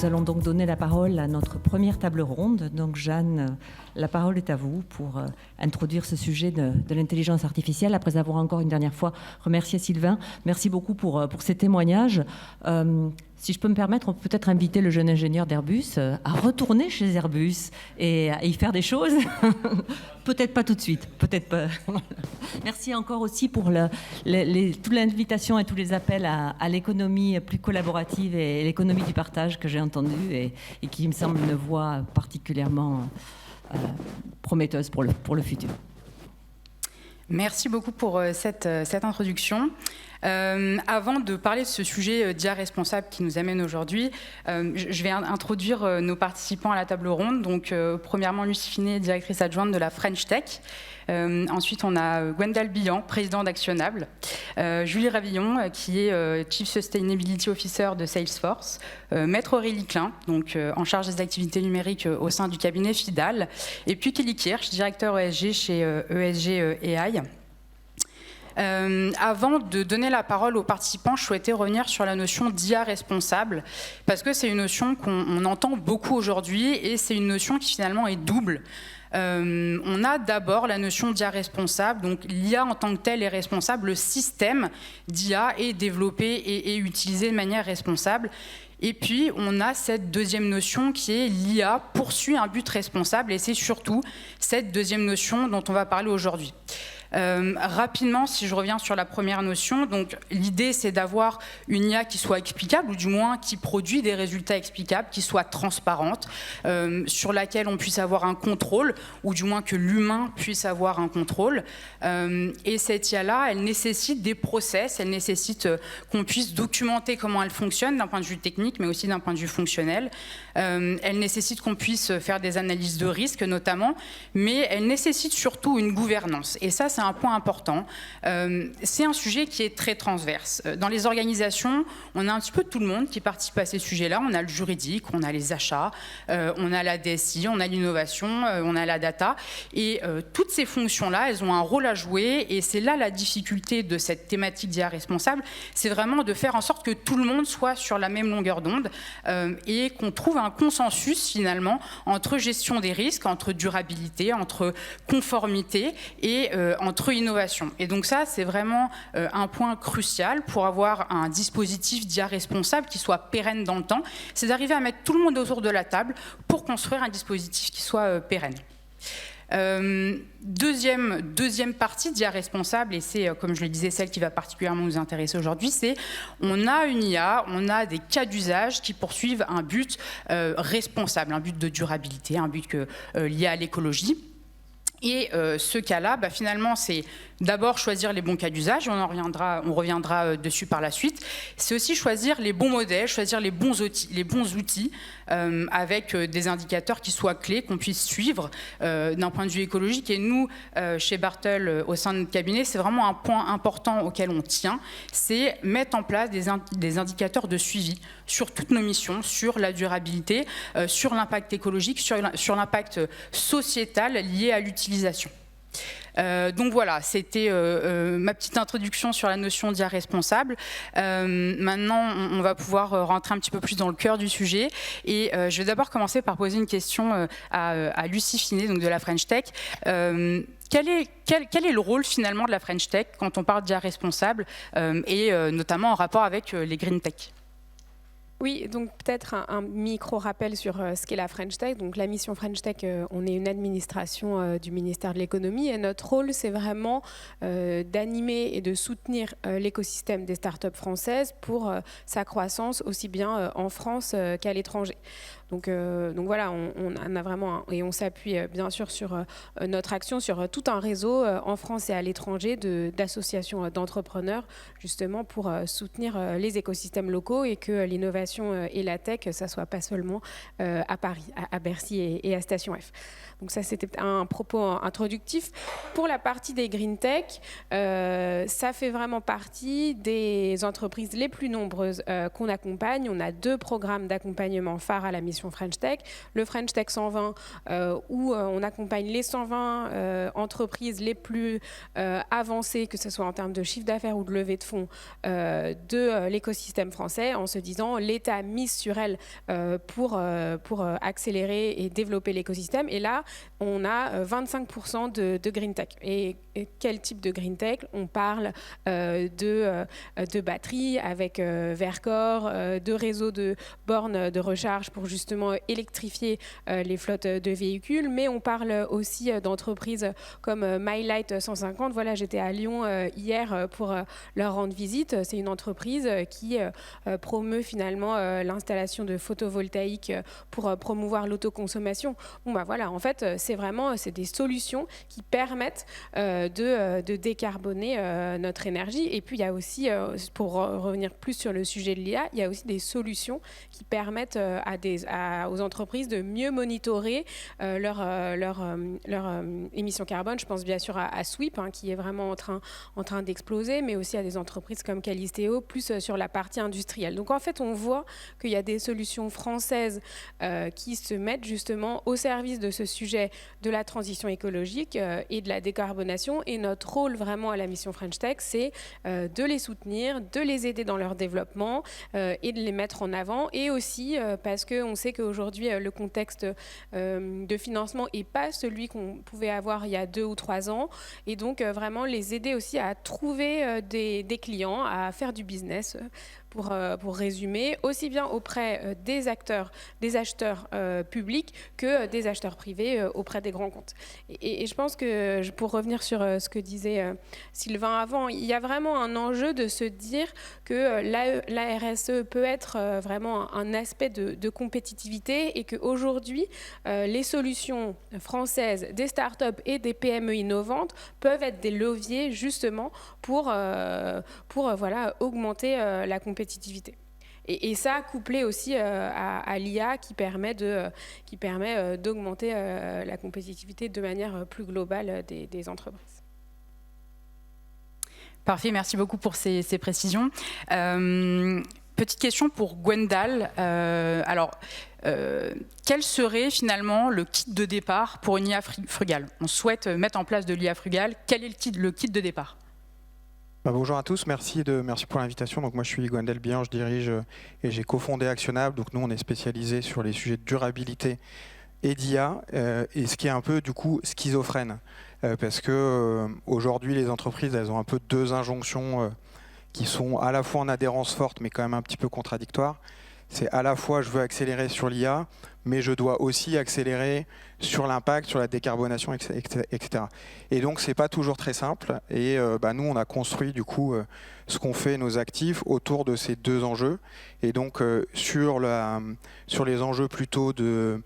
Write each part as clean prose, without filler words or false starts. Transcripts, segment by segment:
Nous allons donc donner la parole à notre première table ronde. Donc Jeanne, la parole est à vous pour introduire ce sujet de l'intelligence artificielle, après avoir encore une dernière fois remercié Sylvain. Merci beaucoup pour ces témoignages. Si je peux me permettre, on peut peut-être inviter le jeune ingénieur d'Airbus à retourner chez Airbus et à y faire des choses. Peut-être pas tout de suite, peut-être pas. Merci encore aussi pour toute l'invitation et tous les appels à l'économie plus collaborative et l'économie du partage que j'ai entendue et qui me semble une voie particulièrement prometteuse pour le futur. Merci beaucoup pour cette introduction. Avant de parler de ce sujet d'IA responsable qui nous amène aujourd'hui, je vais introduire nos participants à la table ronde. Donc, premièrement, Lucie Finet, directrice adjointe de la French Tech. Ensuite, on a Gwendal Billan, président d'Actionnable. Julie Ravillon, qui est Chief Sustainability Officer de Salesforce. Maître Aurélie Klein, donc, en charge des activités numériques au sein du cabinet FIDAL. Et puis Kelly Kirsch, directeur ESG chez ESG AI. Avant de donner la parole aux participants, je souhaitais revenir sur la notion d'IA responsable, parce que c'est une notion qu'on entend beaucoup aujourd'hui, et c'est une notion qui finalement est double. On a d'abord la notion d'IA responsable, donc l'IA en tant que telle est responsable, le système d'IA est développé et utilisé de manière responsable. Et puis, on a cette deuxième notion qui est l'IA poursuit un but responsable, et c'est surtout cette deuxième notion dont on va parler aujourd'hui. Rapidement, si je reviens sur la première notion, donc l'idée c'est d'avoir une IA qui soit explicable, ou du moins qui produit des résultats explicables, qui soit transparente, sur laquelle on puisse avoir un contrôle, ou du moins que l'humain puisse avoir un contrôle. Et cette IA-là, elle nécessite des process, elle nécessite qu'on puisse documenter comment elle fonctionne d'un point de vue technique, mais aussi d'un point de vue fonctionnel. Elle nécessite qu'on puisse faire des analyses de risque notamment, mais elle nécessite surtout une gouvernance. Et ça, c'est un point important. C'est un sujet qui est très transverse. Dans les organisations, on a un petit peu tout le monde qui participe à ces sujets-là. On a le juridique, on a les achats, on a la DSI, on a l'innovation, on a la data. Et toutes ces fonctions-là, elles ont un rôle à jouer. Et c'est là la difficulté de cette thématique d'IA responsable. C'est vraiment de faire en sorte que tout le monde soit sur la même longueur d'onde et qu'on trouve un consensus finalement entre gestion des risques, entre durabilité, entre conformité et entre innovation. Et donc ça, c'est vraiment un point crucial pour avoir un dispositif d'IA responsable qui soit pérenne dans le temps. C'est d'arriver à mettre tout le monde autour de la table pour construire un dispositif qui soit pérenne. Deuxième partie d'IA responsable, et c'est, comme je le disais, celle qui va particulièrement nous intéresser aujourd'hui, c'est on a une IA, on a des cas d'usage qui poursuivent un but responsable, un but de durabilité, un but lié à l'écologie. Et ce cas-là, finalement, c'est d'abord choisir les bons cas d'usage, on reviendra dessus par la suite. C'est aussi choisir les bons modèles, choisir les bons outils avec des indicateurs qui soient clés, qu'on puisse suivre d'un point de vue écologique. Et nous, chez Bartol, au sein de notre cabinet, c'est vraiment un point important auquel on tient, c'est mettre en place des indicateurs de suivi sur toutes nos missions, sur la durabilité, sur l'impact écologique, sur l'impact sociétal lié à l'utilisation. Donc voilà, c'était ma petite introduction sur la notion d'IA responsable. Maintenant, on va pouvoir rentrer un petit peu plus dans le cœur du sujet. Et je vais d'abord commencer par poser une question à Lucie Finet, donc de la French Tech. Quel est le rôle finalement de la French Tech quand on parle d'IA responsable et notamment en rapport avec les Green Tech ? Oui, donc peut-être un micro-rappel sur ce qu'est la French Tech. Donc la mission French Tech, on est une administration du ministère de l'économie et notre rôle, c'est vraiment d'animer et de soutenir l'écosystème des startups françaises pour sa croissance aussi bien en France qu'à l'étranger. Donc voilà, on a vraiment et on s'appuie bien sûr sur notre action sur tout un réseau en France et à l'étranger d'associations d'entrepreneurs justement pour soutenir les écosystèmes locaux et que l'innovation et la tech, ça soit pas seulement à Paris, à Bercy et à Station F. Donc ça, c'était un propos introductif. Pour la partie des Green Tech, ça fait vraiment partie des entreprises les plus nombreuses qu'on accompagne. On a 2 programmes d'accompagnement phares à la mission mission French Tech. Le French Tech 120, où on accompagne les 120 entreprises les plus avancées, que ce soit en termes de chiffre d'affaires ou de levée de fonds, de l'écosystème français, en se disant l'État mise sur elle pour accélérer et développer l'écosystème. Et là, on a 25% de Green Tech. Et quel type de Green Tech? On parle de batteries avec Vercor, de réseaux de bornes de recharge pour justement électrifier les flottes de véhicules, mais on parle aussi d'entreprises comme MyLight 150. Voilà, j'étais à Lyon hier pour leur rendre visite. C'est une entreprise qui promeut finalement l'installation de photovoltaïque pour promouvoir l'autoconsommation. Bon bah voilà, en fait, c'est des solutions qui permettent de décarboner notre énergie. Et puis il y a aussi, pour revenir plus sur le sujet de l'IA, il y a aussi des solutions qui permettent aux entreprises de mieux monitorer leur émissions carbone. Je pense bien sûr à Sweep, qui est vraiment en train d'exploser, mais aussi à des entreprises comme Calisteo, plus sur la partie industrielle. Donc en fait, on voit qu'il y a des solutions françaises qui se mettent justement au service de ce sujet de la transition écologique et de la décarbonation. Et notre rôle vraiment à la mission French Tech, c'est de les soutenir, de les aider dans leur développement et de les mettre en avant. Et aussi parce qu'on sait qu'aujourd'hui, le contexte de financement n'est pas celui qu'on pouvait avoir il y a 2 ou 3 ans. Et donc, vraiment les aider aussi à trouver des clients, à faire du business. Pour résumer, aussi bien auprès des acheteurs publics que des acheteurs privés auprès des grands comptes. Et je pense que, pour revenir sur ce que disait Sylvain avant, il y a vraiment un enjeu de se dire que la RSE peut être vraiment un aspect de compétitivité et qu'aujourd'hui, les solutions françaises des startups et des PME innovantes peuvent être des leviers justement pour augmenter la compétitivité. Et ça, couplé aussi à l'IA qui permet d'augmenter la compétitivité de manière plus globale des entreprises. Parfait, merci beaucoup pour ces précisions. Petite question pour Gwendal. Quel serait finalement le kit de départ pour une IA frugale? On souhaite mettre en place de l'IA frugale. Quel est le kit de départ? Bonjour à tous, merci pour l'invitation. Donc moi je suis Gwendal Bihan, je dirige et j'ai cofondé Actionnable. Donc nous on est spécialisé sur les sujets de durabilité et d'IA, et ce qui est un peu du coup schizophrène, parce que aujourd'hui les entreprises elles ont un peu 2 injonctions qui sont à la fois en adhérence forte mais quand même un petit peu contradictoires. C'est à la fois je veux accélérer sur l'IA, mais je dois aussi accélérer sur l'impact, sur la décarbonation, etc. Et donc c'est pas toujours très simple. Et nous on a construit du coup ce qu'on fait nos actifs autour de ces 2 enjeux. Et donc sur les enjeux plutôt de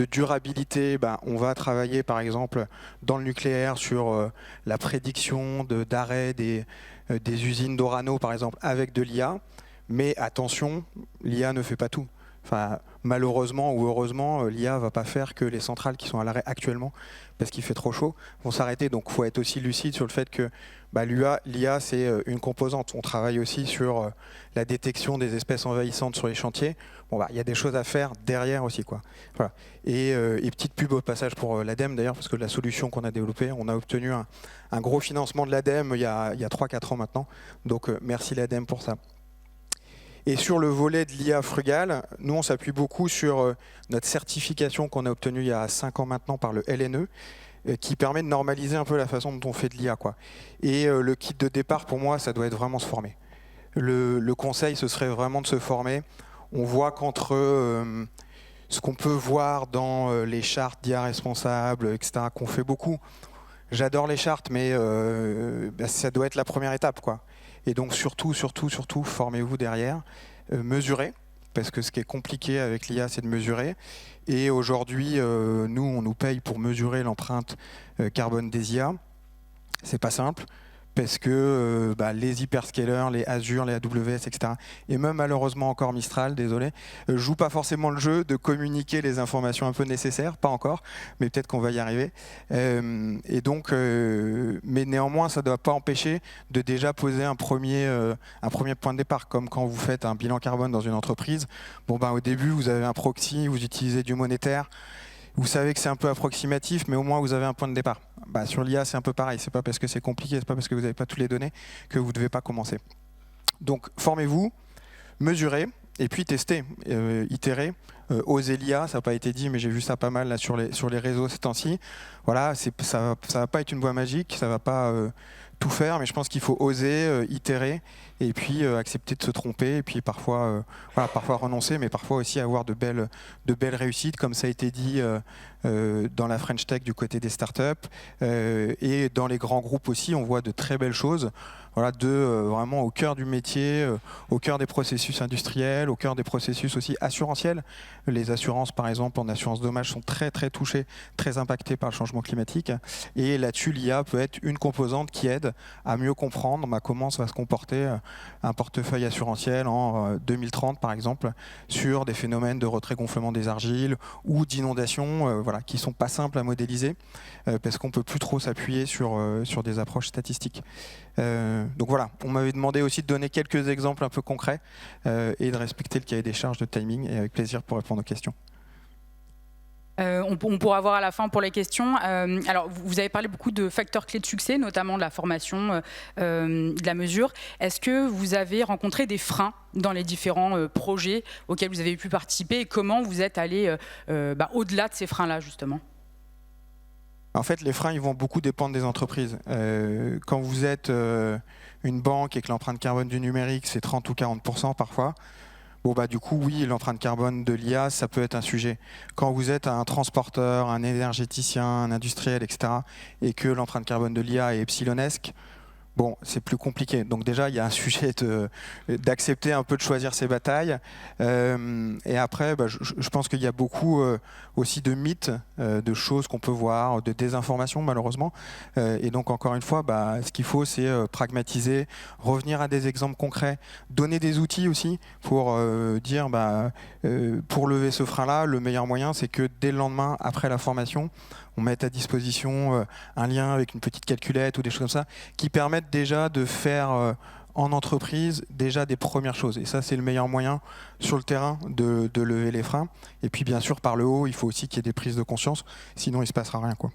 durabilité, on va travailler par exemple dans le nucléaire sur la prédiction d'arrêt des usines d'Orano par exemple avec de l'IA. Mais attention, l'IA ne fait pas tout. Enfin, malheureusement ou heureusement, l'IA ne va pas faire que les centrales qui sont à l'arrêt actuellement, parce qu'il fait trop chaud, vont s'arrêter. Donc il faut être aussi lucide sur le fait que l'IA, c'est une composante. On travaille aussi sur la détection des espèces envahissantes sur les chantiers. Il y a des choses à faire derrière aussi, quoi. Voilà. Et petite pub au passage pour l'ADEME d'ailleurs, parce que la solution qu'on a développée, on a obtenu un gros financement de l'ADEME il y a 3-4 ans maintenant. Donc merci l'ADEME pour ça. Et sur le volet de l'IA frugale, nous on s'appuie beaucoup sur notre certification qu'on a obtenue il y a 5 ans maintenant par le LNE, qui permet de normaliser un peu la façon dont on fait de l'IA, quoi. Et le kit de départ, pour moi, ça doit être vraiment se former. Le conseil, ce serait vraiment de se former. On voit qu'entre ce qu'on peut voir dans les chartes d'IA responsable, etc., qu'on fait beaucoup. J'adore les chartes, mais ça doit être la première étape, quoi. Et donc surtout, formez-vous derrière, mesurez, parce que ce qui est compliqué avec l'IA, c'est de mesurer. Et aujourd'hui, nous, on nous paye pour mesurer l'empreinte carbone des IA. C'est pas simple, parce que les hyperscalers, les Azure, les AWS, etc., et même malheureusement encore Mistral, désolé, jouent pas forcément le jeu de communiquer les informations un peu nécessaires, pas encore, mais peut-être qu'on va y arriver. Et donc, mais néanmoins, ça ne doit pas empêcher de déjà poser un premier point de départ, comme quand vous faites un bilan carbone dans une entreprise. Au début, vous avez un proxy, vous utilisez du monétaire. Vous savez que c'est un peu approximatif, mais au moins vous avez un point de départ. Sur l'IA, c'est un peu pareil. C'est pas parce que c'est compliqué, c'est pas parce que vous n'avez pas toutes les données que vous ne devez pas commencer. Donc, formez-vous, mesurez, et puis testez, itérez. Osez l'IA, ça n'a pas été dit, mais j'ai vu ça pas mal là, sur les réseaux ces temps-ci. Voilà, ça ne va pas être une voie magique, ça ne va pas tout faire, mais je pense qu'il faut oser, itérer, et puis accepter de se tromper, et puis parfois renoncer, mais parfois aussi avoir de belles réussites, comme ça a été dit dans la French Tech du côté des startups, et dans les grands groupes aussi, on voit de très belles choses. Voilà, vraiment au cœur du métier, au cœur des processus industriels, au cœur des processus aussi assurantiels. Les assurances, par exemple, en assurance dommage, sont très très touchées, très impactées par le changement climatique. Et là-dessus, l'IA peut être une composante qui aide à mieux comprendre comment ça va se comporter un portefeuille assurantiel en 2030, par exemple, sur des phénomènes de retrait-gonflement des argiles ou d'inondations qui ne sont pas simples à modéliser, parce qu'on ne peut plus trop s'appuyer sur des approches statistiques. Donc voilà, on m'avait demandé aussi de donner quelques exemples un peu concrets et de respecter le cahier des charges de timing, et avec plaisir pour répondre aux questions. On pourra voir à la fin pour les questions. Alors, vous avez parlé beaucoup de facteurs clés de succès, notamment de la formation, de la mesure. Est-ce que vous avez rencontré des freins dans les différents projets auxquels vous avez pu participer, et comment vous êtes allé au-delà de ces freins-là, justement ? En fait, les freins, ils vont beaucoup dépendre des entreprises. Quand vous êtes une banque et que l'empreinte carbone du numérique, c'est 30 ou 40% parfois, du coup, oui, l'empreinte carbone de l'IA, ça peut être un sujet. Quand vous êtes un transporteur, un énergéticien, un industriel, etc., et que l'empreinte carbone de l'IA est epsilonesque, c'est plus compliqué. Donc déjà, il y a un sujet d'accepter un peu de choisir ses batailles. Et après, je pense qu'il y a beaucoup aussi de mythes, de choses qu'on peut voir, de désinformation malheureusement. Et donc encore une fois, ce qu'il faut, c'est pragmatiser, revenir à des exemples concrets, donner des outils aussi pour dire, pour lever ce frein-là, le meilleur moyen, c'est que dès le lendemain, après la formation, on met à disposition un lien avec une petite calculette ou des choses comme ça qui permettent déjà de faire en entreprise déjà des premières choses. Et ça, c'est le meilleur moyen sur le terrain de lever les freins. Et puis bien sûr, par le haut, il faut aussi qu'il y ait des prises de conscience, sinon il ne se passera rien, quoi.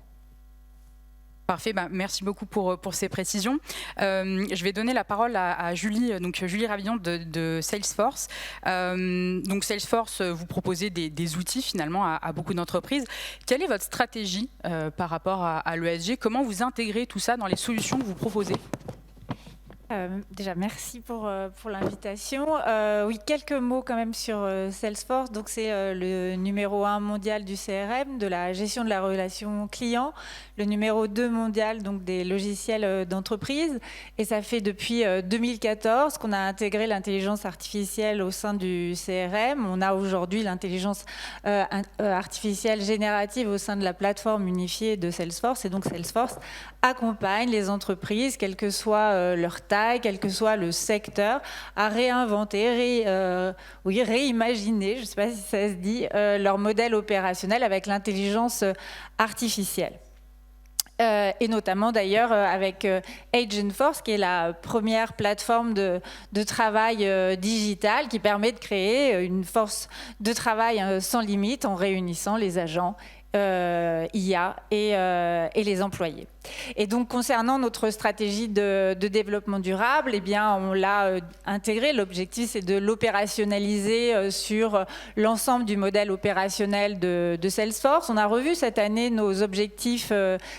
Parfait, merci beaucoup pour ces précisions. Je vais donner la parole à Julie, Julie Ravillon de Salesforce. Donc Salesforce, vous proposez des outils finalement à beaucoup d'entreprises. Quelle est votre stratégie par rapport à l'ESG ? Comment vous intégrez tout ça dans les solutions que vous proposez ? Déjà, merci pour l'invitation. Oui, quelques mots quand même sur Salesforce. Donc, c'est le numéro 1 mondial du CRM, de la gestion de la relation client, le numéro 2 mondial donc, des logiciels d'entreprise. Et ça fait depuis 2014 qu'on a intégré l'intelligence artificielle au sein du CRM. On a aujourd'hui l'intelligence artificielle générative au sein de la plateforme unifiée de Salesforce. Et donc, Salesforce accompagne les entreprises, quelle que soit leur taille, quel que soit le secteur, à réinventer, réimaginer, je ne sais pas si ça se dit, leur modèle opérationnel avec l'intelligence artificielle. Et notamment d'ailleurs avec Agentforce, qui est la première plateforme de travail digital qui permet de créer une force de travail sans limite en réunissant les agents IA et les employés. Et donc, concernant notre stratégie de développement durable, eh bien, on l'a intégré. L'objectif, c'est de l'opérationnaliser sur l'ensemble du modèle opérationnel de Salesforce. On a revu cette année nos objectifs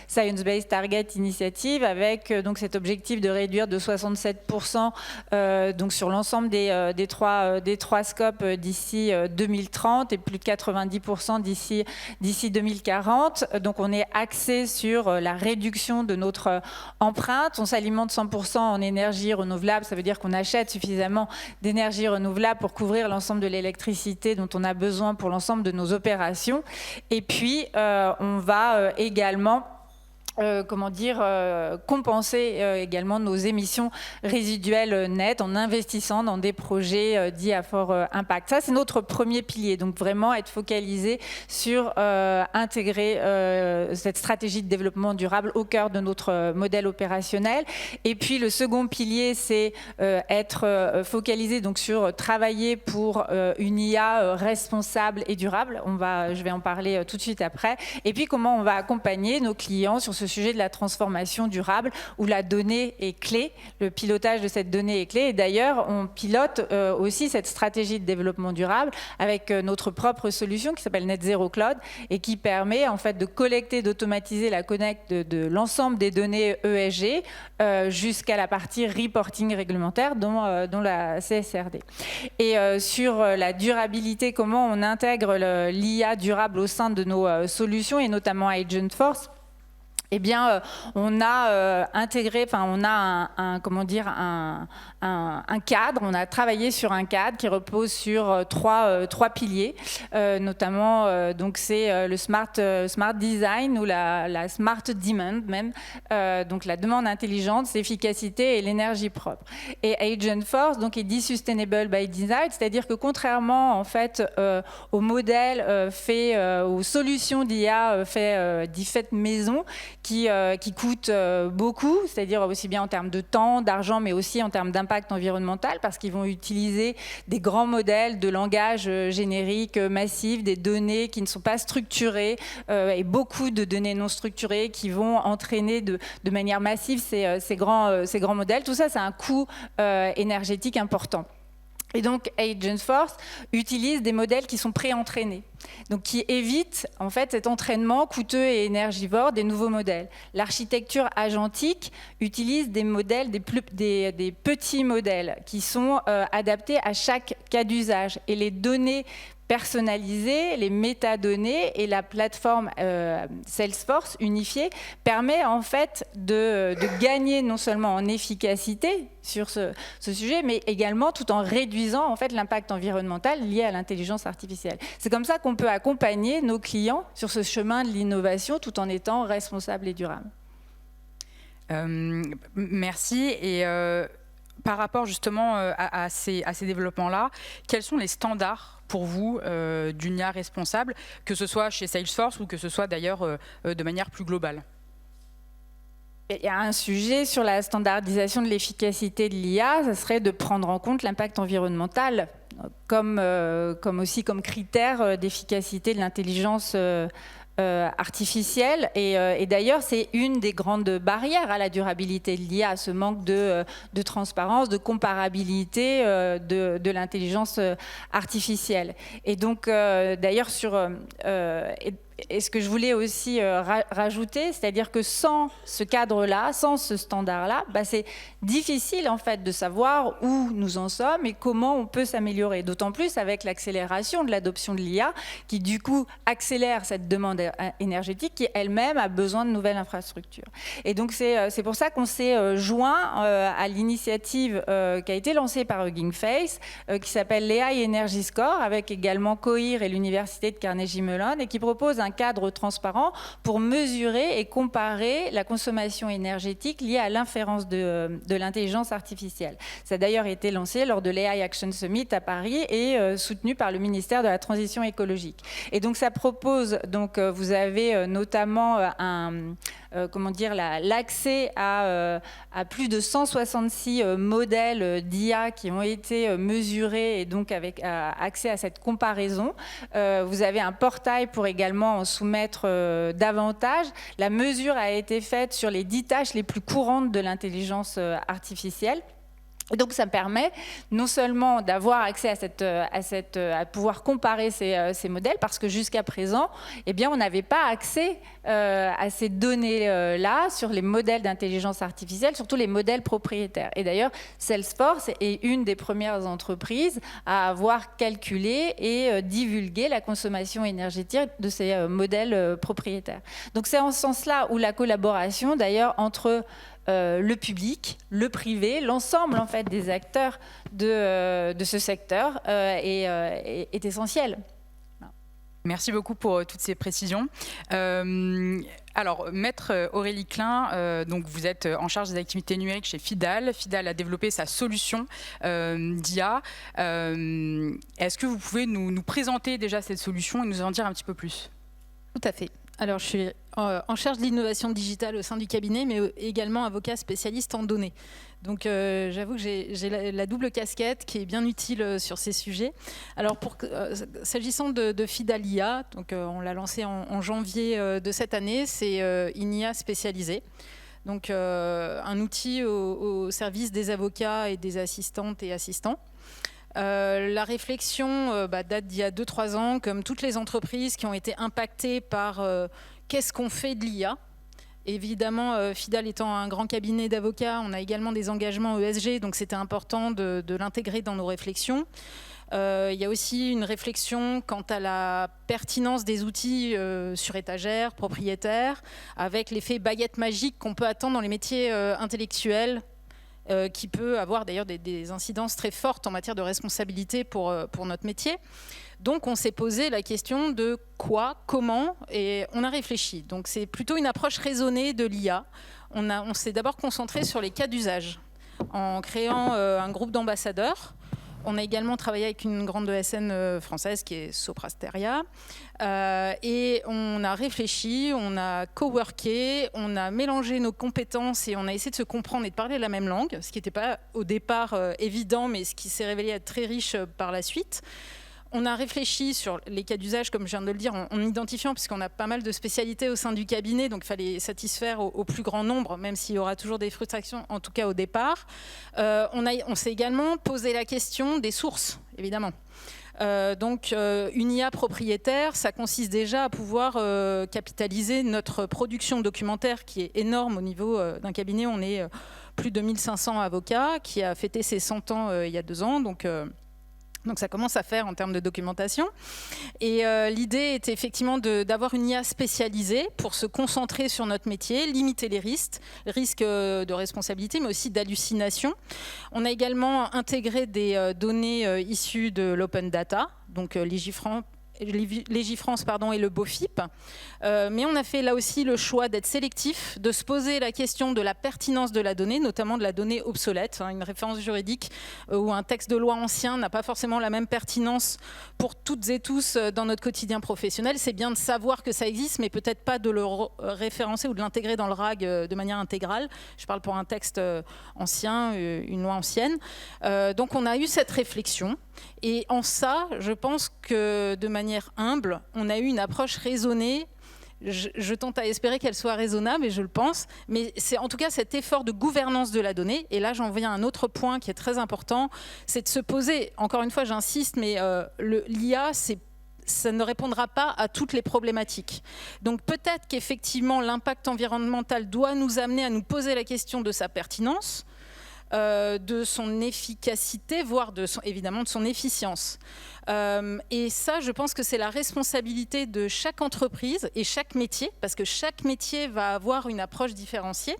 Science Based Target Initiative avec donc cet objectif de réduire de 67% donc sur l'ensemble des trois scopes d'ici 2030 et plus de 90% d'ici 2040. Donc, on est axé sur la réduction de notre empreinte. On s'alimente 100% en énergie renouvelable. Ça veut dire qu'on achète suffisamment d'énergie renouvelable pour couvrir l'ensemble de l'électricité dont on a besoin pour l'ensemble de nos opérations. Et puis, on va également compenser également nos émissions résiduelles nettes en investissant dans des projets dits à fort impact. Ça, c'est notre premier pilier. Donc, vraiment être focalisé sur intégrer cette stratégie de développement durable au cœur de notre modèle opérationnel. Et puis, le second pilier, c'est être focalisé donc, sur travailler pour une IA responsable et durable. Je vais en parler tout de suite après. Et puis, comment on va accompagner nos clients sur ce sujet de la transformation durable où la donnée est clé, le pilotage de cette donnée est clé. Et d'ailleurs, on pilote aussi cette stratégie de développement durable avec notre propre solution qui s'appelle Net Zero Cloud et qui permet en fait de collecter, d'automatiser la collecte de l'ensemble des données ESG jusqu'à la partie reporting réglementaire dont la CSRD. Et sur la durabilité, comment on intègre l'IA durable au sein de nos solutions et notamment Agentforce. Eh bien, on a intégré, on a un cadre, on a travaillé sur un cadre qui repose sur trois piliers, notamment donc c'est le smart design ou la smart demand même, donc la demande intelligente, l'efficacité et l'énergie propre. Et Agentforce donc est dit sustainable by design, c'est-à-dire que contrairement en fait aux modèles aux solutions d'IA faites maison, qui coûtent beaucoup, c'est-à-dire aussi bien en termes de temps, d'argent, mais aussi en termes d'impact environnemental, parce qu'ils vont utiliser des grands modèles de langage générique massif, des données qui ne sont pas structurées et beaucoup de données non structurées qui vont entraîner de manière massive ces grands modèles. Tout ça, c'est un coût énergétique important. Et donc, Agentforce utilise des modèles qui sont pré-entraînés, donc qui évitent en fait cet entraînement coûteux et énergivore des nouveaux modèles. L'architecture agentique utilise des modèles, des petits modèles qui sont adaptés à chaque cas d'usage. Et les données personnalisées, les métadonnées et la plateforme Salesforce unifiée permet en fait de gagner non seulement en efficacité sur ce sujet, mais également tout en réduisant en fait l'impact environnemental lié à l'intelligence artificielle. C'est comme ça qu'on peut accompagner nos clients sur ce chemin de l'innovation tout en étant responsable et durable. Merci. Et par rapport justement à ces développements-là, quels sont les standards pour vous d'une IA responsable, que ce soit chez Salesforce ou que ce soit d'ailleurs de manière plus globale? Il y a un sujet sur la standardisation de l'efficacité de l'IA, ça serait de prendre en compte l'impact environnemental comme critère d'efficacité de l'intelligence artificielle. Et d'ailleurs, c'est une des grandes barrières à la durabilité de l'IA, ce manque de transparence, de comparabilité de l'intelligence artificielle. Et donc, d'ailleurs, et ce que je voulais aussi rajouter, c'est-à-dire que sans ce cadre-là, sans ce standard-là, c'est difficile en fait de savoir où nous en sommes et comment on peut s'améliorer. D'autant plus avec l'accélération de l'adoption de l'IA, qui du coup accélère cette demande énergétique, qui elle-même a besoin de nouvelles infrastructures. Et donc c'est pour ça qu'on s'est joint à l'initiative qui a été lancée par Hugging Face, qui s'appelle l'AI Energy Score, avec également Coir et l'université de Carnegie Mellon, et qui propose un cadre transparent pour mesurer et comparer la consommation énergétique liée à l'inférence de l'intelligence artificielle. Ça a d'ailleurs été lancé lors de l'AI Action Summit à Paris et soutenu par le ministère de la Transition écologique. Et donc ça propose, donc vous avez notamment l'accès à plus de 166 modèles d'IA qui ont été mesurés et donc avec accès à cette comparaison. Vous avez un portail pour également en soumettre davantage. La mesure a été faite sur les 10 tâches les plus courantes de l'intelligence artificielle. Et donc ça permet non seulement d'avoir accès à pouvoir comparer ces modèles, parce que jusqu'à présent, on n'avait pas accès à ces données-là sur les modèles d'intelligence artificielle, surtout les modèles propriétaires. Et d'ailleurs, Salesforce est une des premières entreprises à avoir calculé et divulgué la consommation énergétique de ces modèles propriétaires. Donc c'est en ce sens-là où la collaboration, d'ailleurs, entre le public, le privé, l'ensemble en fait des acteurs de ce secteur est essentiel. Merci beaucoup pour toutes ces précisions. Alors, Maître Aurélie Klein, donc vous êtes en charge des activités numériques chez Fidal. Fidal a développé sa solution d'IA. Est-ce que vous pouvez nous présenter déjà cette solution et nous en dire un petit peu plus ? Tout à fait. Alors, je suis en charge de l'innovation digitale au sein du cabinet, mais également avocat spécialiste en données. Donc, j'avoue que j'ai la double casquette qui est bien utile sur ces sujets. Alors, s'agissant de Fidal IA, donc, on l'a lancé en janvier de cette année, c'est une IA spécialisée. Donc, un outil au service des avocats et des assistantes et assistants. La réflexion date d'il y a 2-3 ans, comme toutes les entreprises qui ont été impactées par qu'est-ce qu'on fait de l'IA. Évidemment, Fidal étant un grand cabinet d'avocats, on a également des engagements ESG, donc c'était important de l'intégrer dans nos réflexions. Il y a aussi une réflexion quant à la pertinence des outils sur étagère, propriétaires, avec l'effet baguette magique qu'on peut attendre dans les métiers intellectuels, qui peut avoir d'ailleurs des incidences très fortes en matière de responsabilité pour notre métier. Donc on s'est posé la question de quoi, comment, et on a réfléchi. Donc c'est plutôt une approche raisonnée de l'IA. On s'est d'abord concentré sur les cas d'usage en créant un groupe d'ambassadeurs. On a également travaillé avec une grande ESN française qui est Soprasteria. Et on a réfléchi, on a coworké, on a mélangé nos compétences et on a essayé de se comprendre et de parler la même langue, ce qui n'était pas au départ évident, mais ce qui s'est révélé être très riche par la suite. On a réfléchi sur les cas d'usage, comme je viens de le dire, en identifiant, puisqu'on a pas mal de spécialités au sein du cabinet, donc il fallait satisfaire au plus grand nombre, même s'il y aura toujours des frustrations, en tout cas au départ. On s'est également posé la question des sources, évidemment. Donc une IA propriétaire, ça consiste déjà à pouvoir capitaliser notre production documentaire qui est énorme au niveau d'un cabinet. On est plus de 1500 avocats, qui a fêté ses 100 ans il y a 2 ans, donc ça commence à faire en termes de documentation. Et l'idée était effectivement d'avoir une IA spécialisée pour se concentrer sur notre métier, limiter les risques de responsabilité, mais aussi d'hallucination. On a également intégré des données issues de l'open data, donc Légifrance et le BOFIP. Mais on a fait là aussi le choix d'être sélectif, de se poser la question de la pertinence de la donnée, notamment de la donnée obsolète. Une référence juridique ou un texte de loi ancien n'a pas forcément la même pertinence pour toutes et tous dans notre quotidien professionnel. C'est bien de savoir que ça existe, mais peut-être pas de le référencer ou de l'intégrer dans le RAG de manière intégrale. Je parle pour un texte ancien, une loi ancienne. Donc on a eu cette réflexion. Et en ça, je pense que de manière humble, on a eu une approche raisonnée. Je tente à espérer qu'elle soit raisonnable, et je le pense. Mais c'est en tout cas cet effort de gouvernance de la donnée. Et là, j'en viens à un autre point qui est très important, c'est de se poser, encore une fois, j'insiste, mais l'IA, ça ne répondra pas à toutes les problématiques. Donc peut-être qu'effectivement, l'impact environnemental doit nous amener à nous poser la question de sa pertinence, de son efficacité, voire évidemment de son efficience. Et ça, je pense que c'est la responsabilité de chaque entreprise et chaque métier, parce que chaque métier va avoir une approche différenciée.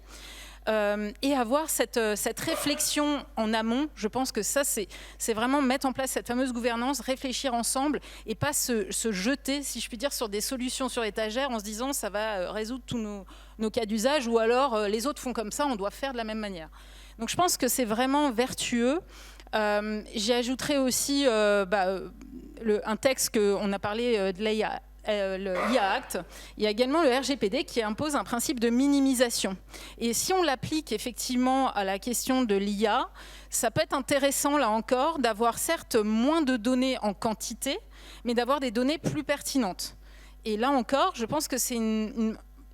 Et avoir cette réflexion en amont, je pense que ça, c'est vraiment mettre en place cette fameuse gouvernance, réfléchir ensemble et pas se jeter, si je puis dire, sur des solutions sur étagère en se disant ça va résoudre tous nos cas d'usage, ou alors les autres font comme ça, on doit faire de la même manière. Donc je pense que c'est vraiment vertueux. J'y ajouterai aussi un texte qu'on a parlé de l'IA. Le IA Act, il y a également le RGPD qui impose un principe de minimisation. Et si on l'applique effectivement à la question de l'IA, ça peut être intéressant là encore d'avoir certes moins de données en quantité, mais d'avoir des données plus pertinentes. Et là encore, je pense que c'est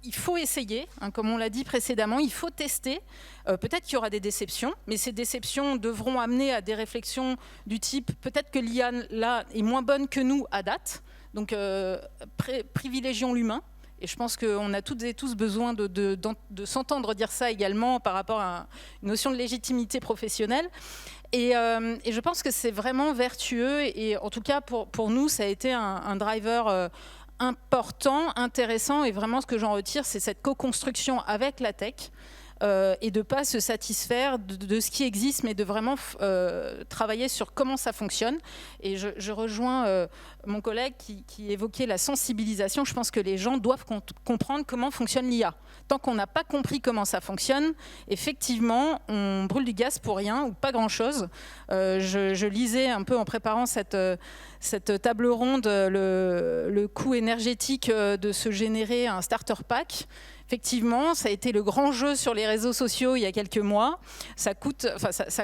il faut essayer, comme on l'a dit précédemment, il faut tester. Peut-être qu'il y aura des déceptions, mais ces déceptions devront amener à des réflexions du type peut-être que l'IA là est moins bonne que nous à date. Donc, privilégions l'humain. Et je pense qu'on a toutes et tous besoin de s'entendre dire ça également par rapport à une notion de légitimité professionnelle. Et je pense que c'est vraiment vertueux. Et en tout cas, pour nous, ça a été un driver important, intéressant. Et vraiment, ce que j'en retire, c'est cette co-construction avec la tech. et de ne pas se satisfaire de ce qui existe, mais de vraiment travailler sur comment ça fonctionne. Et je rejoins mon collègue qui évoquait la sensibilisation. Je pense que les gens doivent comprendre comment fonctionne l'IA. Tant qu'on n'a pas compris comment ça fonctionne, effectivement, on brûle du gaz pour rien ou pas grand-chose. Je lisais un peu en préparant cette table ronde le coût énergétique de se générer un starter pack. Effectivement, ça a été le grand jeu sur les réseaux sociaux il y a quelques mois. Ça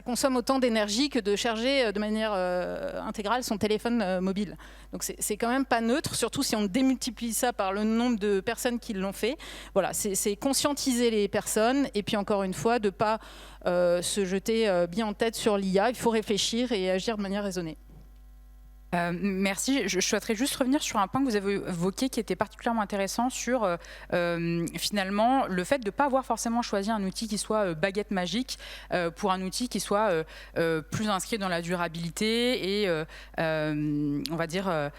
consomme autant d'énergie que de charger de manière intégrale son téléphone mobile. Donc c'est quand même pas neutre, surtout si on démultiplie ça par le nombre de personnes qui l'ont fait. Voilà, c'est conscientiser les personnes et puis encore une fois, de ne pas se jeter bien en tête sur l'IA. Il faut réfléchir et agir de manière raisonnée. Merci. Je souhaiterais juste revenir sur un point que vous avez évoqué qui était particulièrement intéressant sur finalement le fait de ne pas avoir forcément choisi un outil qui soit baguette magique pour un outil qui soit plus inscrit dans la durabilité et on va dire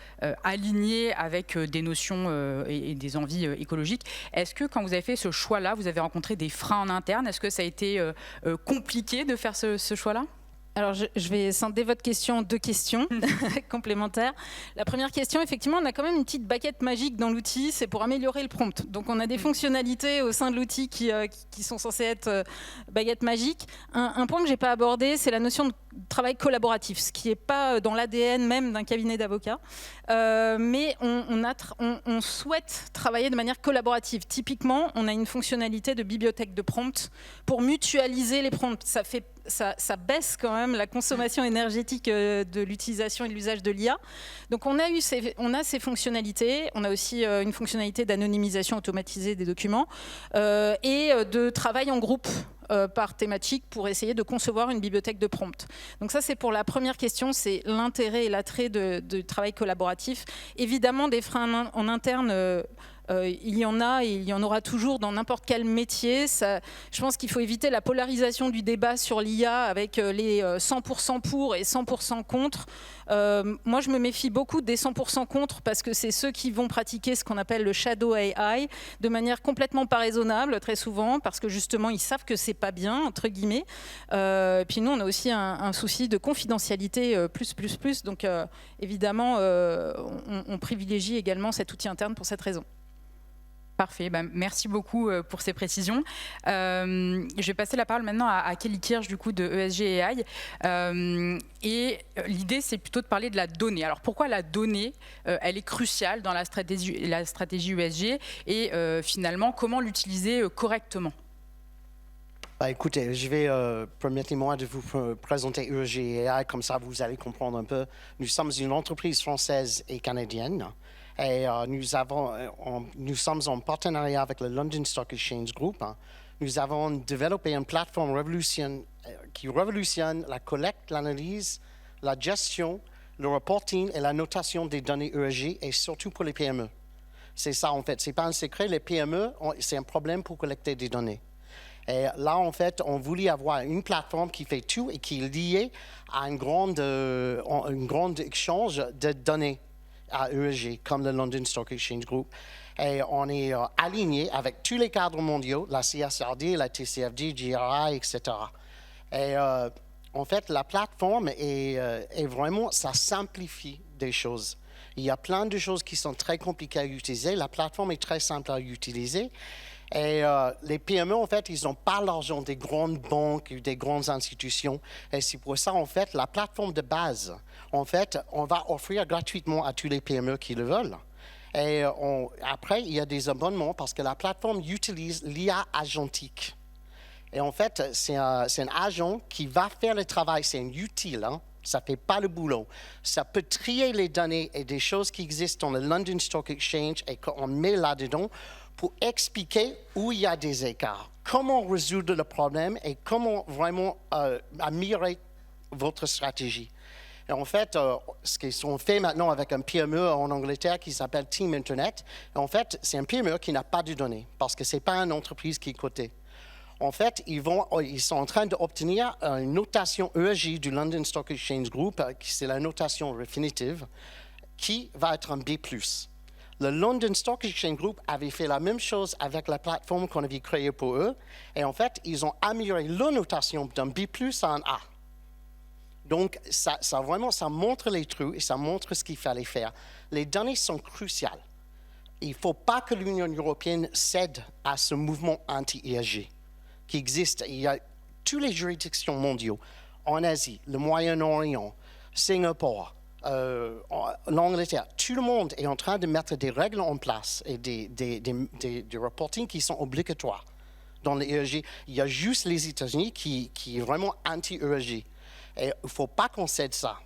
aligné avec des notions et des envies écologiques. Est-ce que quand vous avez fait ce choix-là, vous avez rencontré des freins en interne? Est-ce que ça a été compliqué de faire ce choix-là? Alors, je vais scinder votre question en deux questions complémentaires. La première question, effectivement, on a quand même une petite baguette magique dans l'outil, c'est pour améliorer le prompt. Donc, on a des fonctionnalités au sein de l'outil qui sont censées être baguettes magiques. Un point que je n'ai pas abordé, c'est la notion de travail collaboratif, ce qui n'est pas dans l'ADN même d'un cabinet d'avocats. Mais on souhaite travailler de manière collaborative. Typiquement, on a une fonctionnalité de bibliothèque de prompts pour mutualiser les prompts. Ça baisse quand même la consommation énergétique de l'utilisation et de l'usage de l'IA. Donc on a ces fonctionnalités, on a aussi une fonctionnalité d'anonymisation automatisée des documents et de travail en groupe par thématique pour essayer de concevoir une bibliothèque de prompts. Donc ça c'est pour la première question, c'est l'intérêt et l'attrait de travail collaboratif. Évidemment des freins en interne, il y en a et il y en aura toujours dans n'importe quel métier. Je pense qu'il faut éviter la polarisation du débat sur l'IA avec les 100% pour et 100% contre. Moi, je me méfie beaucoup des 100% contre parce que c'est ceux qui vont pratiquer ce qu'on appelle le shadow AI de manière complètement pas raisonnable, très souvent, parce que justement, ils savent que c'est pas bien, entre guillemets. Puis nous, on a aussi un souci de confidentialité plus. Donc, évidemment, on privilégie également cet outil interne pour cette raison. Parfait, merci beaucoup pour ces précisions. Je vais passer la parole maintenant à Kelly Kirsch du coup de ESG AI. Et l'idée, c'est plutôt de parler de la donnée. Alors pourquoi la donnée, elle est cruciale dans la stratégie ESG et finalement, comment l'utiliser correctement? Écoutez, je vais permettez-moi de vous présenter ESG AI, comme ça vous allez comprendre un peu. Nous sommes une entreprise française et canadienne. Et nous sommes en partenariat avec le London Stock Exchange Group. Nous avons développé une plateforme qui révolutionne la collecte, l'analyse, la gestion, le reporting et la notation des données ESG et surtout pour les PME. C'est ça en fait, c'est pas un secret, les PME, c'est un problème pour collecter des données. Et là, en fait, on voulait avoir une plateforme qui fait tout et qui est liée à une grande échange de données à ESG, comme le London Stock Exchange Group. Et on est aligné avec tous les cadres mondiaux, la CSRD, la TCFD, GRI, etc. Et en fait, la plateforme est vraiment, ça simplifie des choses. Il y a plein de choses qui sont très compliquées à utiliser. La plateforme est très simple à utiliser. Et les PME, en fait, ils n'ont pas l'argent des grandes banques ou des grandes institutions. Et c'est pour ça, en fait, la plateforme de base, en fait, on va offrir gratuitement à tous les PME qui le veulent. Et après, il y a des abonnements parce que la plateforme utilise l'IA agentique. Et en fait, c'est un agent qui va faire le travail, c'est un utile, hein? Ça ne fait pas le boulot. Ça peut trier les données et des choses qui existent dans le London Stock Exchange et qu'on met là-dedans pour expliquer où il y a des écarts, comment résoudre le problème et comment vraiment améliorer votre stratégie. Et en fait, ce qu'on fait maintenant avec un PME en Angleterre qui s'appelle Team Internet, en fait, c'est un PME qui n'a pas de données parce que ce n'est pas une entreprise qui est cotée. En fait, ils sont en train d'obtenir une notation ESG du London Stock Exchange Group, qui c'est la notation Refinitiv, qui va être un B+. Le London Stock Exchange Group avait fait la même chose avec la plateforme qu'on avait créée pour eux. Et en fait, ils ont amélioré leur notation d'un B+ à un A. Donc, ça montre les trous et ça montre ce qu'il fallait faire. Les données sont cruciales. Il ne faut pas que l'Union européenne cède à ce mouvement anti-ESG qui existe. Il y a toutes les juridictions mondiales, en Asie, le Moyen-Orient, Singapour, l'Angleterre. Tout le monde est en train de mettre des règles en place et des reporting qui sont obligatoires dans les ESG. Il y a juste les États-Unis qui est vraiment anti-ESG. Et il ne faut pas qu'on cède ça.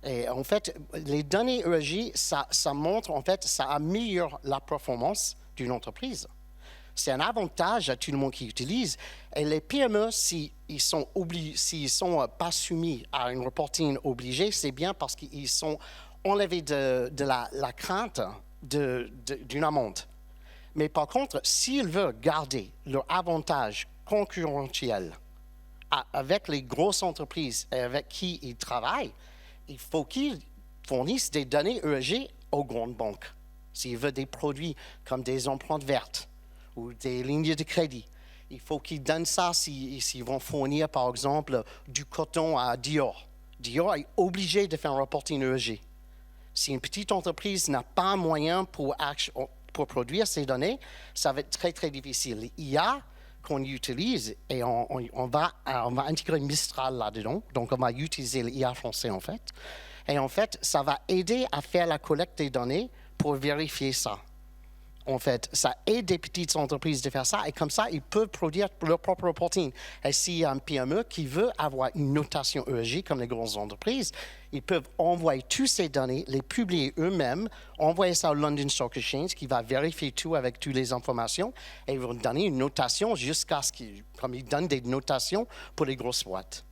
Et en fait, les données ESG, ça montre, en fait, ça améliore la performance d'une entreprise. C'est un avantage à tout le monde qui utilise. Et les PME, s'ils ne sont pas soumis à un reporting obligé, c'est bien parce qu'ils sont enlevés de la crainte d'une amende. Mais par contre, s'ils veulent garder leur avantage concurrentiel avec les grosses entreprises avec qui ils travaillent, il faut qu'ils fournissent des données ESG aux grandes banques. S'ils veulent des produits comme des empreintes vertes ou des lignes de crédit, il faut qu'ils donnent ça s'ils vont fournir, par exemple, du coton à Dior. Dior est obligé de faire un reporting ESG. Si une petite entreprise n'a pas un moyen pour produire ces données, ça va être très, très difficile. L'IA qu'on utilise, et on va intégrer Mistral là-dedans, donc on va utiliser l'IA français en fait, et en fait, ça va aider à faire la collecte des données pour vérifier ça. En fait, ça aide des petites entreprises de faire ça, et comme ça, ils peuvent produire leur propre reporting. Et s'il y a un PME qui veut avoir une notation ESG comme les grandes entreprises, ils peuvent envoyer toutes ces données, les publier eux-mêmes, envoyer ça au London Stock Exchange qui va vérifier tout avec toutes les informations et ils vont donner une notation jusqu'à ce qu'ils donnent des notations pour les grosses boîtes.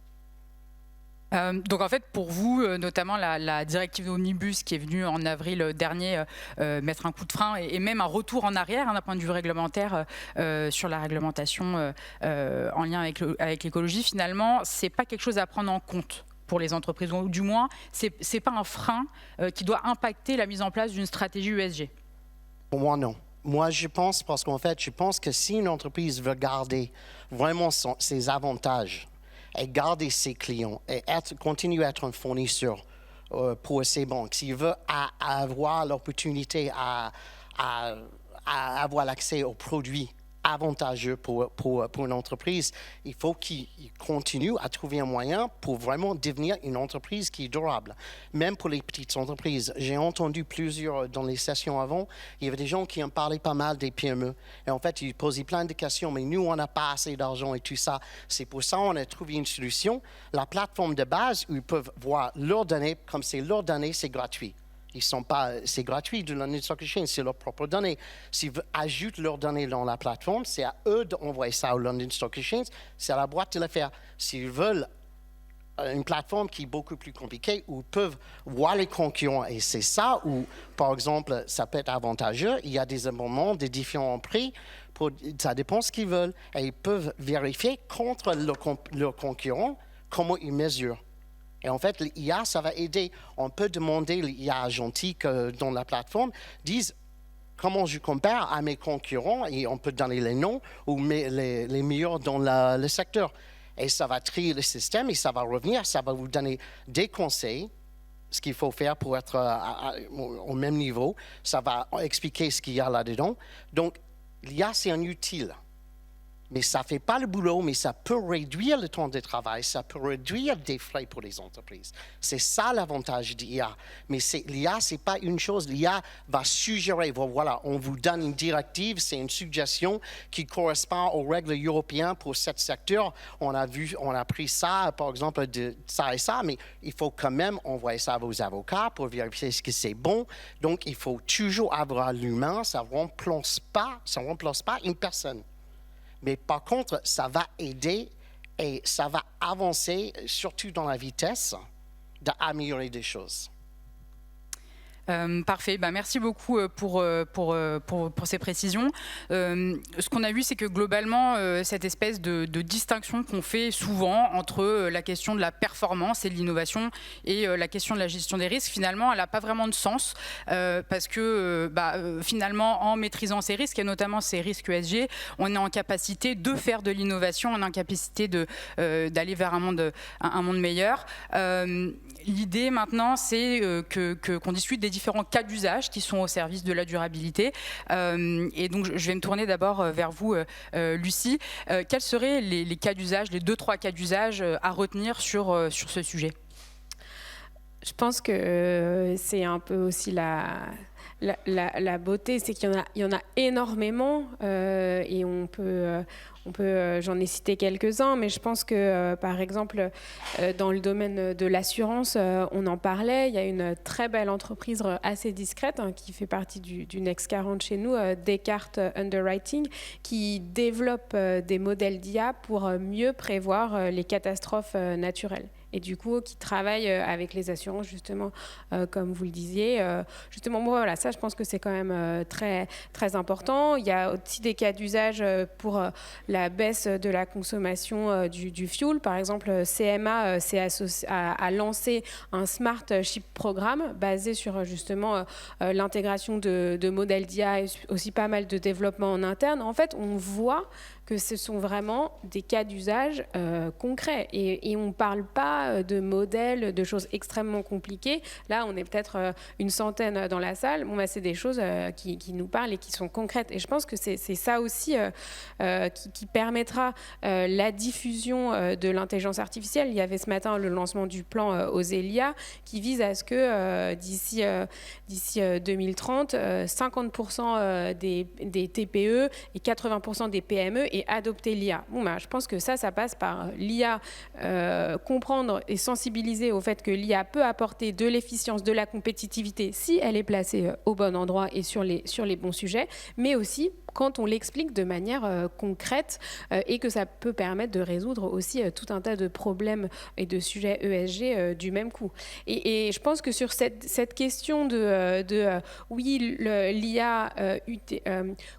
Donc en fait, pour vous, notamment la directive Omnibus qui est venue en avril dernier mettre un coup de frein et même un retour en arrière d'un point de vue réglementaire sur la réglementation en lien avec l'écologie, finalement, c'est pas quelque chose à prendre en compte pour les entreprises, ou du moins, c'est pas un frein qui doit impacter la mise en place d'une stratégie ESG. Pour moi, non. Moi, je pense, parce qu'en fait, je pense que si une entreprise veut garder vraiment ses avantages, et garder ses clients et continuer à être un fournisseur pour ces banques. S'il veut avoir l'opportunité à avoir l'accès aux produits avantageux pour une entreprise, il faut qu'il continue à trouver un moyen pour vraiment devenir une entreprise qui est durable. Même pour les petites entreprises. J'ai entendu plusieurs, dans les sessions avant, il y avait des gens qui en parlaient pas mal des PME. Et en fait, ils posaient plein de questions, mais nous, on n'a pas assez d'argent et tout ça. C'est pour ça qu'on a trouvé une solution. La plateforme de base où ils peuvent voir leurs données, comme c'est leurs données, c'est gratuit. C'est gratuit de London Stock Exchange, c'est leurs propres données. S'ils ajoutent leurs données dans la plateforme, c'est à eux d'envoyer ça au London Stock Exchange, c'est à la boîte de le faire. S'ils veulent une plateforme qui est beaucoup plus compliquée, où ils peuvent voir les concurrents, et c'est ça où, par exemple, ça peut être avantageux, il y a des abonnements de différents prix, ça dépend ce qu'ils veulent, et ils peuvent vérifier contre leurs concurrents comment ils mesurent. Et en fait, l'IA, ça va aider. On peut demander l'IA agentique dans la plateforme, disent comment je compare à mes concurrents, et on peut donner les noms ou les meilleurs dans le secteur. Et ça va trier le système et ça va revenir, ça va vous donner des conseils, ce qu'il faut faire pour être au même niveau. Ça va expliquer ce qu'il y a là-dedans. Donc, l'IA, c'est un utile. Mais ça ne fait pas le boulot, mais ça peut réduire le temps de travail, ça peut réduire des frais pour les entreprises. C'est ça l'avantage d'IA. Mais l'IA, ce n'est pas une chose. L'IA va suggérer, voilà, on vous donne une directive, c'est une suggestion qui correspond aux règles européennes pour ce secteur. On a pris ça, par exemple, de ça et ça, mais il faut quand même envoyer ça à vos avocats pour vérifier ce que c'est bon. Donc, il faut toujours avoir l'humain, ça ne remplace pas une personne. Mais par contre, ça va aider et ça va avancer, surtout dans la vitesse, d'améliorer des choses. Parfait, merci beaucoup pour ces précisions. Ce qu'on a vu, c'est que globalement, cette espèce de distinction qu'on fait souvent entre la question de la performance et de l'innovation et la question de la gestion des risques, finalement, elle n'a pas vraiment de sens parce que finalement, en maîtrisant ces risques, et notamment ces risques ESG, on est en capacité de faire de l'innovation, on est en capacité d'aller vers un monde meilleur. L'idée maintenant, c'est qu'on discute des différents cas d'usage qui sont au service de la durabilité. Et donc, je vais me tourner d'abord vers vous, Lucie. Quels seraient les cas d'usage, les 2-3 cas d'usage à retenir sur ce sujet? Je pense que c'est un peu aussi la beauté, c'est qu'il y en a énormément et on peut j'en ai cité quelques-uns, mais je pense que, par exemple, dans le domaine de l'assurance, on en parlait, il y a une très belle entreprise assez discrète qui fait partie du Next 40 chez nous, Descartes Underwriting, qui développe des modèles d'IA pour mieux prévoir les catastrophes naturelles. Et du coup, qui travaille avec les assurances, justement, comme vous le disiez. Justement, voilà, ça, je pense que c'est quand même très, très important. Il y a aussi des cas d'usage pour la baisse de la consommation du fuel. Par exemple, CMA a lancé un Smart Ship Programme basé sur, justement, l'intégration de modèles d'IA et aussi pas mal de développement en interne. En fait, on voit que ce sont vraiment des cas d'usage concrets. Et on ne parle pas de modèles, de choses extrêmement compliquées. Là, on est peut-être une centaine dans la salle. C'est des choses qui nous parlent et qui sont concrètes. Et je pense que c'est ça aussi qui permettra la diffusion de l'intelligence artificielle. Il y avait ce matin le lancement du plan Osélia qui vise à ce que d'ici 2030, 50% des TPE et 80% des PME et adopter l'IA. Je pense que ça passe par l'IA, comprendre et sensibiliser au fait que l'IA peut apporter de l'efficience, de la compétitivité si elle est placée au bon endroit et sur les bons sujets, mais aussi quand on l'explique de manière concrète et que ça peut permettre de résoudre aussi tout un tas de problèmes et de sujets ESG du même coup. Et je pense que sur cette question oui, l'IA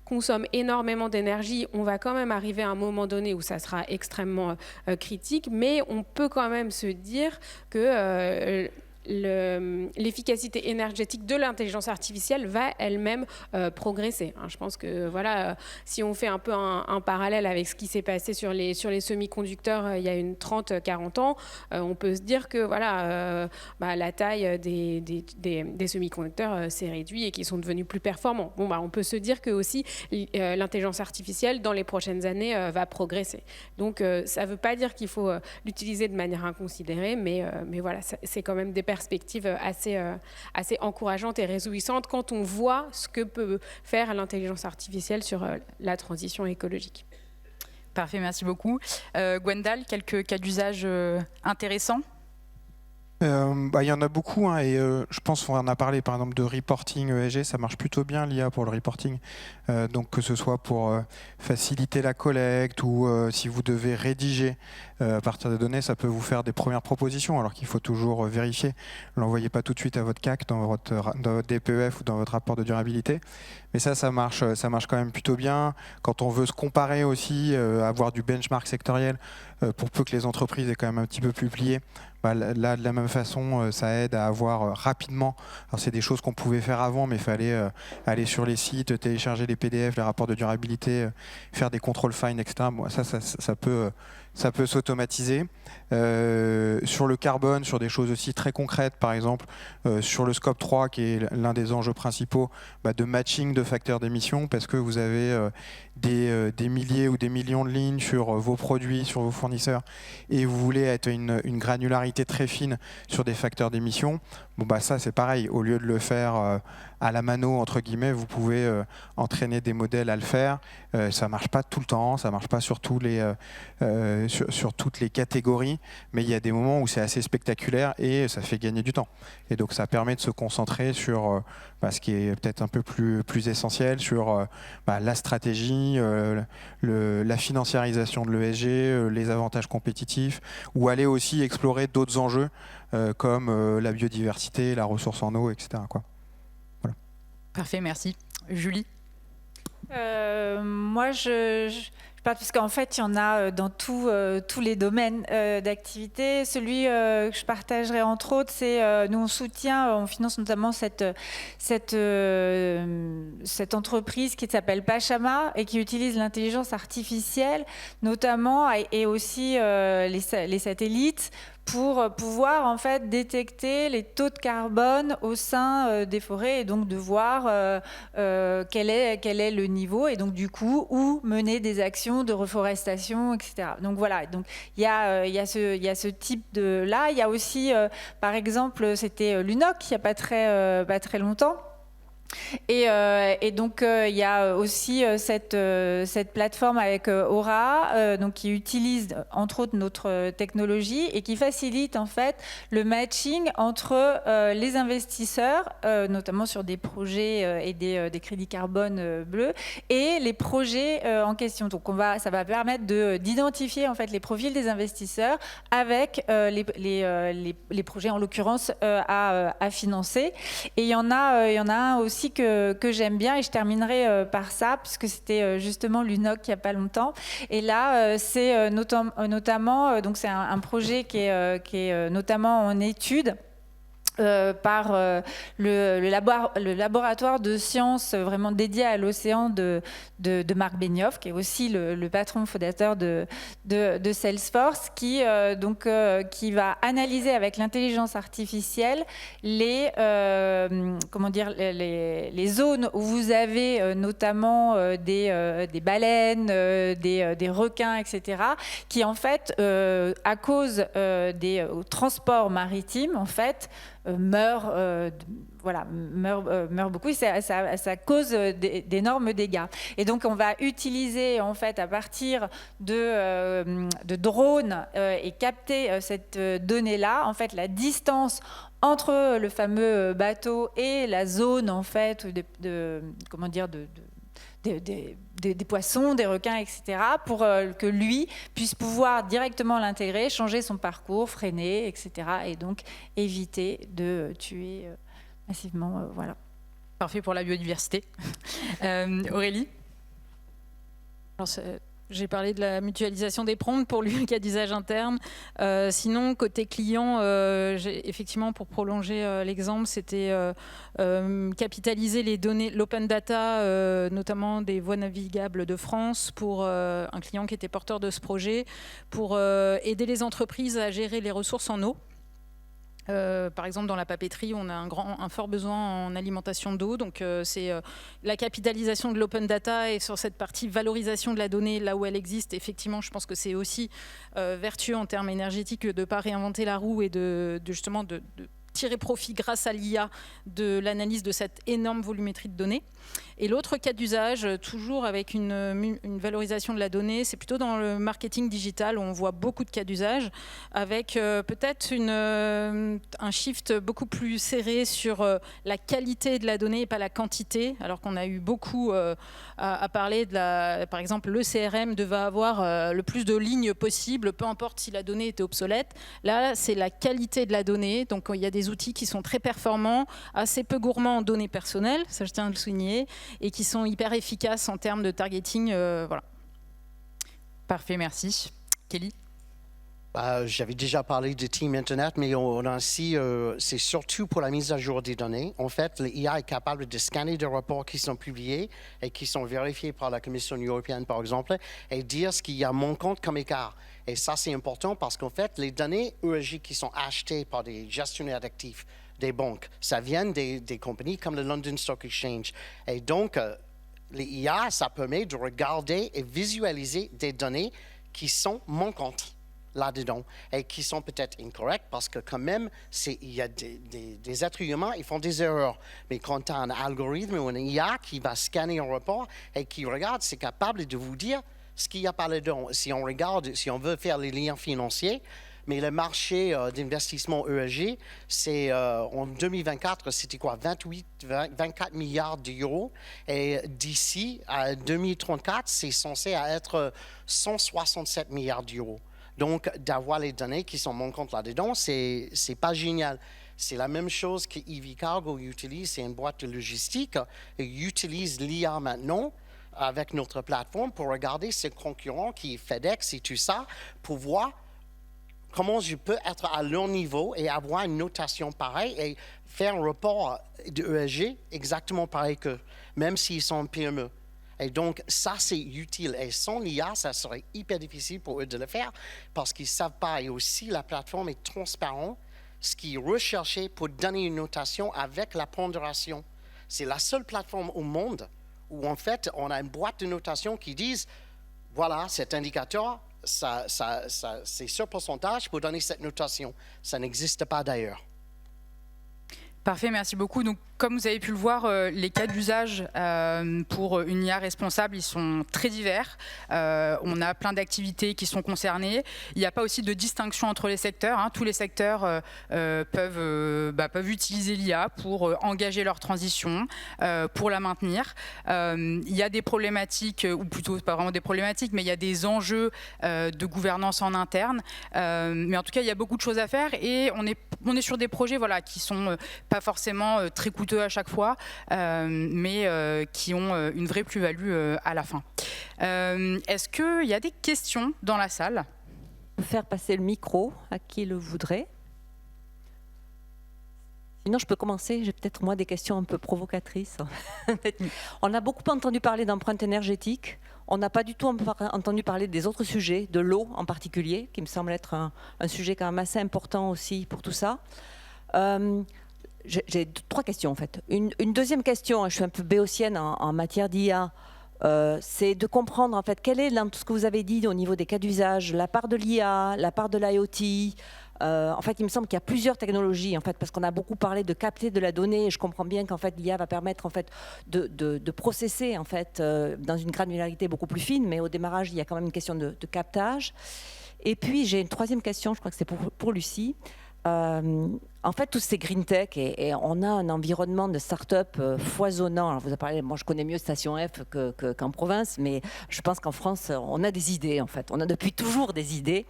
consomme énormément d'énergie, on va quand même arriver à un moment donné où ça sera extrêmement critique, mais on peut quand même se dire que l'efficacité énergétique de l'intelligence artificielle va elle-même progresser. Je pense que voilà, si on fait un peu un parallèle avec ce qui s'est passé sur les semi-conducteurs il y a 30-40 ans, on peut se dire que voilà, la taille des semi-conducteurs s'est réduite et qu'ils sont devenus plus performants. On peut se dire que aussi l'intelligence artificielle dans les prochaines années va progresser. Donc ça ne veut pas dire qu'il faut l'utiliser de manière inconsidérée, mais voilà, c'est quand même des perspectives assez encourageantes et réjouissantes quand on voit ce que peut faire l'intelligence artificielle sur la transition écologique. Parfait, merci beaucoup. Gwendal, quelques cas d'usage intéressants? Il y en a beaucoup et je pense qu'on en a parlé par exemple de reporting ESG, ça marche plutôt bien l'IA pour le reporting, donc que ce soit pour faciliter la collecte ou si vous devez rédiger à partir des données, ça peut vous faire des premières propositions alors qu'il faut toujours vérifier. Ne l'envoyez pas tout de suite à votre CAC dans votre DPEF ou dans votre rapport de durabilité, mais ça marche quand même plutôt bien. Quand on veut se comparer aussi, avoir du benchmark sectoriel, pour peu que les entreprises aient quand même un petit peu publié, là de la même façon ça aide à avoir rapidement, alors c'est des choses qu'on pouvait faire avant mais il fallait aller sur les sites, télécharger les PDF, les rapports de durabilité, faire des contrôles fine, etc. Ça peut s'automatiser. Sur le carbone, sur des choses aussi très concrètes, par exemple sur le scope 3 qui est l'un des enjeux principaux de matching de facteurs d'émission, parce que vous avez des milliers ou des millions de lignes sur vos produits, sur vos fournisseurs, et vous voulez être une granularité très fine sur des facteurs d'émission. Ça c'est pareil, au lieu de le faire à la mano entre guillemets, vous pouvez entraîner des modèles à le faire. Ça marche pas tout le temps, ça marche pas sur toutes les catégories, mais il y a des moments où c'est assez spectaculaire et ça fait gagner du temps. Et donc ça permet de se concentrer sur ce qui est peut-être un peu plus essentiel, sur la stratégie, la financiarisation de l'ESG, les avantages compétitifs, ou aller aussi explorer d'autres enjeux comme la biodiversité, la ressource en eau, etc. Parfait, merci. Julie? Moi, je parle parce qu'en fait, il y en a dans tous les domaines d'activité. Celui que je partagerai entre autres, c'est nous on finance notamment cette entreprise qui s'appelle Pachama et qui utilise l'intelligence artificielle, notamment et aussi les satellites, pour pouvoir en fait détecter les taux de carbone au sein des forêts et donc de voir quel est le niveau et donc du coup où mener des actions de reforestation, etc. Donc voilà, donc il y a ce type de là. Il y a aussi par exemple c'était l'UNOC il n'y a pas très longtemps. Et donc il y a aussi cette plateforme avec Aura donc qui utilise entre autres notre technologie et qui facilite en fait le matching entre les investisseurs notamment sur des projets et des crédits carbone bleus et les projets en question. Donc ça va permettre d'identifier en fait les profils des investisseurs avec les projets en l'occurrence à financer. Et il y en a un aussi que j'aime bien et je terminerai par ça puisque c'était justement l'UNOC il n'y a pas longtemps et là c'est notamment donc c'est un projet qui est notamment en étude par le laboratoire de sciences vraiment dédié à l'océan de Marc Benioff, qui est aussi le patron fondateur de Salesforce, qui va analyser avec l'intelligence artificielle les zones où vous avez notamment des baleines, des requins, etc., qui en fait, à cause des transports maritimes, en fait, meurent beaucoup, et ça cause d'énormes dégâts. Et donc on va utiliser en fait à partir de drones et capter cette donnée-là, en fait la distance entre le fameux bateau et la zone en fait des poissons, des requins, etc., pour que lui puisse pouvoir directement l'intégrer, changer son parcours, freiner, etc., et donc éviter de tuer massivement. Voilà. Parfait pour la biodiversité. Aurélie? Alors, j'ai parlé de la mutualisation des prompts pour lui, le cas d'usage interne. Sinon, côté client, effectivement, pour prolonger l'exemple, c'était capitaliser les données, l'open data, notamment des voies navigables de France, pour un client qui était porteur de ce projet, pour aider les entreprises à gérer les ressources en eau. Par exemple, dans la papeterie, on a un fort besoin en alimentation d'eau. Donc, c'est la capitalisation de l'open data et sur cette partie valorisation de la donnée là où elle existe. Effectivement, je pense que c'est aussi vertueux en termes énergétiques de ne pas réinventer la roue et de tirer profit grâce à l'IA de l'analyse de cette énorme volumétrie de données. Et l'autre cas d'usage, toujours avec une valorisation de la donnée, c'est plutôt dans le marketing digital où on voit beaucoup de cas d'usage, avec peut-être un shift beaucoup plus serré sur la qualité de la donnée et pas la quantité, alors qu'on a eu beaucoup à parler par exemple, le CRM devait avoir le plus de lignes possible, peu importe si la donnée était obsolète. Là, c'est la qualité de la donnée, donc il y a des outils qui sont très performants, assez peu gourmands en données personnelles, ça je tiens à le souligner, et qui sont hyper efficaces en termes de targeting. Voilà. Parfait, merci. Kelly? J'avais déjà parlé de Team Internet, mais on a aussi, c'est surtout pour la mise à jour des données. En fait, l'IA est capable de scanner des rapports qui sont publiés et qui sont vérifiés par la Commission européenne, par exemple, et dire ce qu'il y a manquant comme écart. Et ça, c'est important parce qu'en fait, les données ESG qui sont achetées par des gestionnaires d'actifs, des banques, ça vient des compagnies comme le London Stock Exchange. Et donc, les IA, ça permet de regarder et visualiser des données qui sont manquantes là-dedans et qui sont peut-être incorrectes parce que quand même, il y a des êtres humains, ils font des erreurs. Mais quand tu as un algorithme ou une IA qui va scanner un rapport et qui regarde, c'est capable de vous dire ce qu'il y a par là-dedans. Si on regarde, si on veut faire les liens financiers, mais le marché d'investissement ESG, c'est en 2024, c'était quoi, 24 milliards d'euros. Et d'ici à 2034, c'est censé être 167 milliards d'euros. Donc, d'avoir les données qui sont manquantes là-dedans, c'est pas génial. C'est la même chose que EV Cargo utilise, c'est une boîte de logistique, et utilise l'IA maintenant avec notre plateforme pour regarder ses concurrents qui est FedEx et tout ça, pour voir comment je peux être à leur niveau et avoir une notation pareille et faire un report de ESG exactement pareil qu'eux, même s'ils sont PME. Et donc, ça, c'est utile. Et sans l'IA, ça serait hyper difficile pour eux de le faire parce qu'ils ne savent pas. Et aussi, la plateforme est transparente, ce qui est recherché pour donner une notation avec la pondération. C'est la seule plateforme au monde où, en fait, on a une boîte de notation qui dit, voilà, cet indicateur, c'est ce pourcentage pour donner cette notation. Ça n'existe pas d'ailleurs. Parfait, merci beaucoup. Donc, comme vous avez pu le voir, les cas d'usage pour une IA responsable, ils sont très divers. On a plein d'activités qui sont concernées. Il n'y a pas aussi de distinction entre les secteurs. Hein. Tous les secteurs peuvent utiliser l'IA pour engager leur transition, pour la maintenir. Il y a des problématiques, ou plutôt pas vraiment des problématiques, mais il y a des enjeux de gouvernance en interne. Mais en tout cas, il y a beaucoup de choses à faire et on est sur des projets qui sont pas forcément très coûteux à chaque fois, mais qui ont une vraie plus-value à la fin. Est-ce qu'il y a des questions dans la salle ? On peut faire passer le micro à qui le voudrait. Sinon, je peux commencer. J'ai peut-être moi des questions un peu provocatrices. On a beaucoup entendu parler d'empreinte énergétique. On n'a pas du tout entendu parler des autres sujets, de l'eau en particulier, qui me semble être un sujet quand même assez important aussi pour tout ça. J'ai 3 questions en fait. Une deuxième question, je suis un peu béotienne en matière d'IA, c'est de comprendre en fait quel est dans tout ce que vous avez dit au niveau des cas d'usage, la part de l'IA, la part de l'IoT. En fait, il me semble qu'il y a plusieurs technologies en fait, parce qu'on a beaucoup parlé de capter de la donnée et je comprends bien qu'en fait l'IA va permettre en fait de processer en fait dans une granularité beaucoup plus fine, mais au démarrage il y a quand même une question de captage. Et puis j'ai une troisième question, je crois que c'est pour Lucie. En fait, tous ces green tech et on a un environnement de start-up foisonnant. Alors, vous avez parlé, moi je connais mieux Station F qu'en province, mais je pense qu'en France, on a des idées en fait. On a depuis toujours des idées.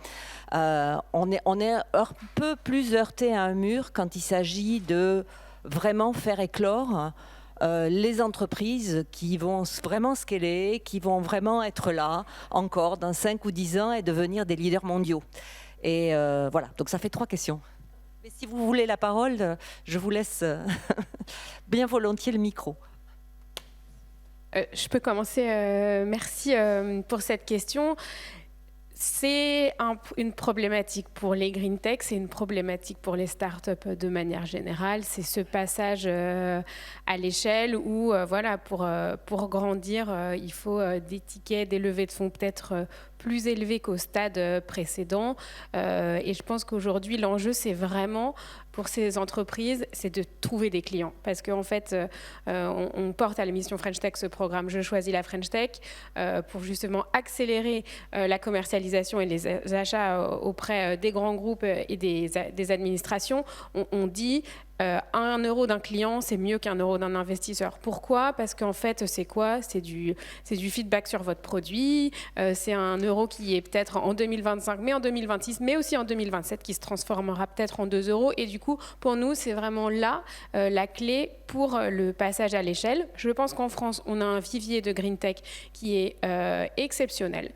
On est un peu plus heurté à un mur quand il s'agit de vraiment faire éclore les entreprises qui vont vraiment scaler, qui vont vraiment être là encore dans 5 ou 10 ans et devenir des leaders mondiaux. Et voilà, donc ça fait 3 questions. Mais si vous voulez la parole, je vous laisse bien volontiers le micro. Je peux commencer. Merci pour cette question. C'est une problématique pour les green tech, c'est une problématique pour les startups de manière générale. C'est ce passage à l'échelle où, pour grandir, il faut des tickets, des levées de fonds peut-être plus élevés qu'au stade précédent. Et je pense qu'aujourd'hui, l'enjeu, c'est vraiment pour ces entreprises, c'est de trouver des clients. Parce qu'en fait, on porte à la mission French Tech ce programme « Je choisis la French Tech » pour justement accélérer la commercialisation et les achats auprès des grands groupes et des administrations. On dit 1 euro d'un client, c'est mieux qu'1 euro d'un investisseur. Pourquoi ? Parce qu'en fait, c'est quoi ? C'est du feedback sur votre produit. C'est 1 euro qui est peut-être en 2025, mais en 2026, mais aussi en 2027, qui se transformera peut-être en 2 euros. Et du coup, pour nous, c'est vraiment là la clé pour le passage à l'échelle. Je pense qu'en France, on a un vivier de green tech qui est exceptionnel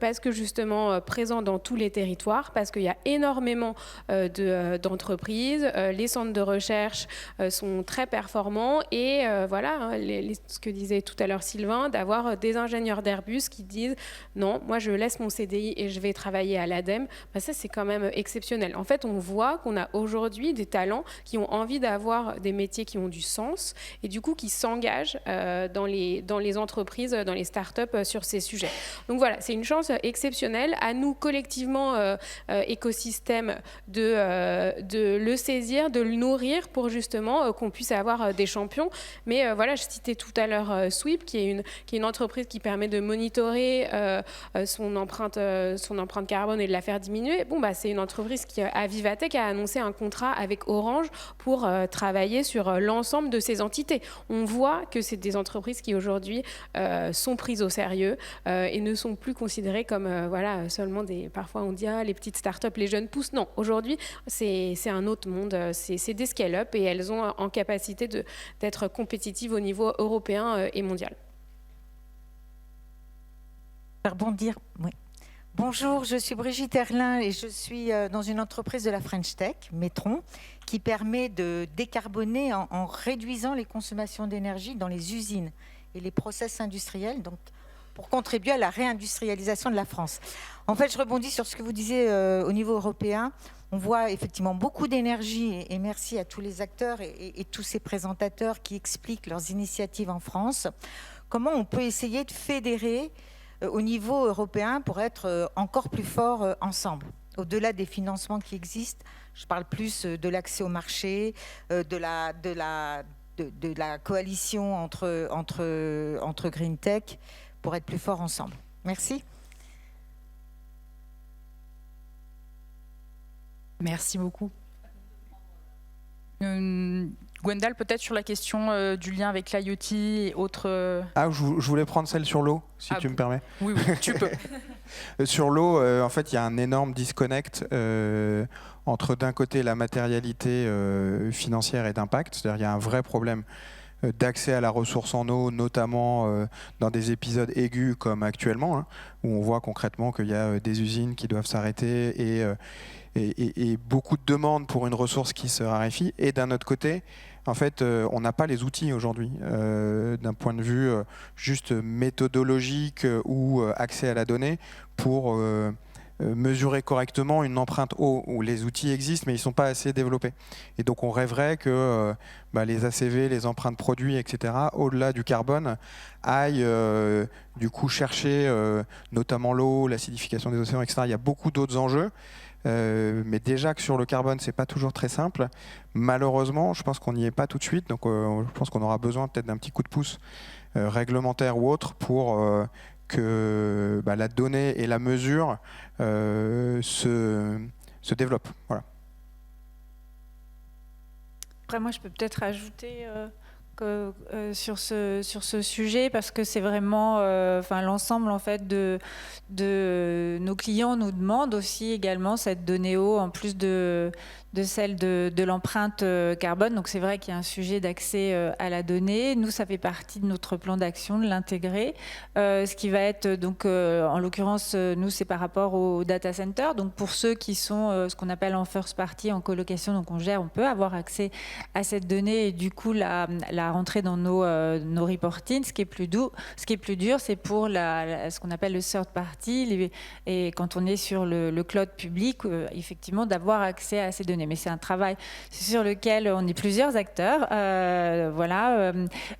parce que justement présent dans tous les territoires, parce qu'il y a énormément d'entreprises. Les centres de recherche sont très performants et ce que disait tout à l'heure Sylvain, d'avoir des ingénieurs d'Airbus qui disent non, moi je laisse mon CDI et je vais travailler à l'ADEME, ça c'est quand même exceptionnel. En fait, on voit qu'on a aujourd'hui des talents qui ont envie d'avoir des métiers qui ont du sens et du coup qui s'engagent dans les entreprises, dans les startups sur ces sujets. Donc voilà, c'est une chance exceptionnelle à nous collectivement, écosystème, de le saisir, de le nourrir s'ouvrir pour justement qu'on puisse avoir des champions. Mais voilà, je citais tout à l'heure Sweep, qui est une entreprise qui permet de monitorer son empreinte carbone et de la faire diminuer. Bon, bah, c'est une entreprise qui, à Vivatech, a annoncé un contrat avec Orange pour travailler sur l'ensemble de ces entités. On voit que c'est des entreprises qui aujourd'hui sont prises au sérieux et ne sont plus considérées comme voilà, seulement parfois on dit les petites startups, les jeunes pousses. Non, aujourd'hui c'est un autre monde, c'est des scale-up et elles ont en capacité d'être compétitives au niveau européen et mondial. Rebondir, oui. Bonjour, je suis Brigitte Herlin et je suis dans une entreprise de la French Tech, Metron, qui permet de décarboner en réduisant les consommations d'énergie dans les usines et les process industriels, donc pour contribuer à la réindustrialisation de la France. En fait, je rebondis sur ce que vous disiez au niveau européen. On voit effectivement beaucoup d'énergie et merci à tous les acteurs et tous ces présentateurs qui expliquent leurs initiatives en France. Comment on peut essayer de fédérer au niveau européen pour être encore plus fort ensemble, au-delà des financements qui existent. Je parle plus de l'accès au marché, de la coalition entre Green Tech pour être plus fort ensemble. Merci. Merci beaucoup. Gwendal, peut-être sur la question du lien avec l'IoT et autres... Ah, je voulais prendre celle sur l'eau, si tu me permets. Oui, tu peux. Sur l'eau, en fait, il y a un énorme disconnect entre, d'un côté, la matérialité financière et d'impact. C'est-à-dire qu'il y a un vrai problème d'accès à la ressource en eau, notamment dans des épisodes aigus comme actuellement, où on voit concrètement qu'il y a des usines qui doivent s'arrêter et beaucoup de demandes pour une ressource qui se raréfie. Et d'un autre côté, en fait, on n'a pas les outils aujourd'hui, d'un point de vue juste méthodologique ou accès à la donnée, pour mesurer correctement une empreinte eau, où les outils existent mais ils ne sont pas assez développés. Et donc on rêverait que les ACV, les empreintes produits, etc., au-delà du carbone, aillent du coup chercher notamment l'eau, l'acidification des océans, etc. Il y a beaucoup d'autres enjeux. Mais déjà que sur le carbone, c'est pas toujours très simple. Malheureusement, je pense qu'on n'y est pas tout de suite. Donc, je pense qu'on aura besoin peut-être d'un petit coup de pouce réglementaire ou autre pour que la donnée et la mesure se développent. Voilà. Après, moi, je peux peut-être ajouter sur ce sujet, parce que c'est vraiment l'ensemble en fait de nos clients nous demandent aussi également cette donnée eau en plus de celle de l'empreinte carbone. Donc c'est vrai qu'il y a un sujet d'accès à la donnée. Nous, ça fait partie de notre plan d'action de l'intégrer. Ce qui va être donc en l'occurrence nous, c'est par rapport au data center. Donc pour ceux qui sont ce qu'on appelle en first party, en colocation, donc on peut avoir accès à cette donnée et du coup la rentrer dans nos reporting. Ce qui est plus dur, c'est pour ce qu'on appelle le third party, et quand on est sur le cloud public, effectivement d'avoir accès à ces données. Mais c'est un travail sur lequel on est plusieurs acteurs.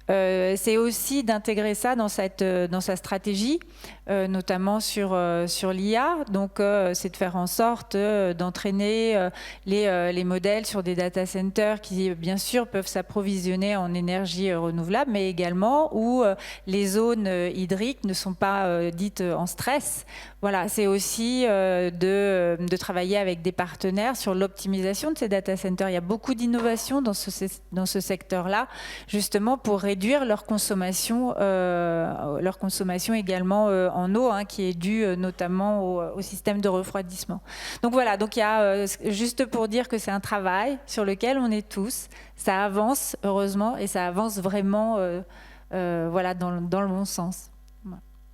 C'est aussi d'intégrer ça dans sa stratégie, notamment sur l'IA. Donc, c'est de faire en sorte d'entraîner les modèles sur des data centers qui, bien sûr, peuvent s'approvisionner en énergie renouvelable, mais également où les zones hydriques ne sont pas dites en stress. Voilà, c'est aussi de travailler avec des partenaires sur l'optimisation de ces data centers. Il y a beaucoup d'innovations dans ce secteur-là, justement pour réduire leur consommation également en eau, qui est due notamment au système de refroidissement. Donc voilà, donc il y a, juste pour dire que c'est un travail sur lequel on est tous, ça avance heureusement et ça avance vraiment dans le bon sens.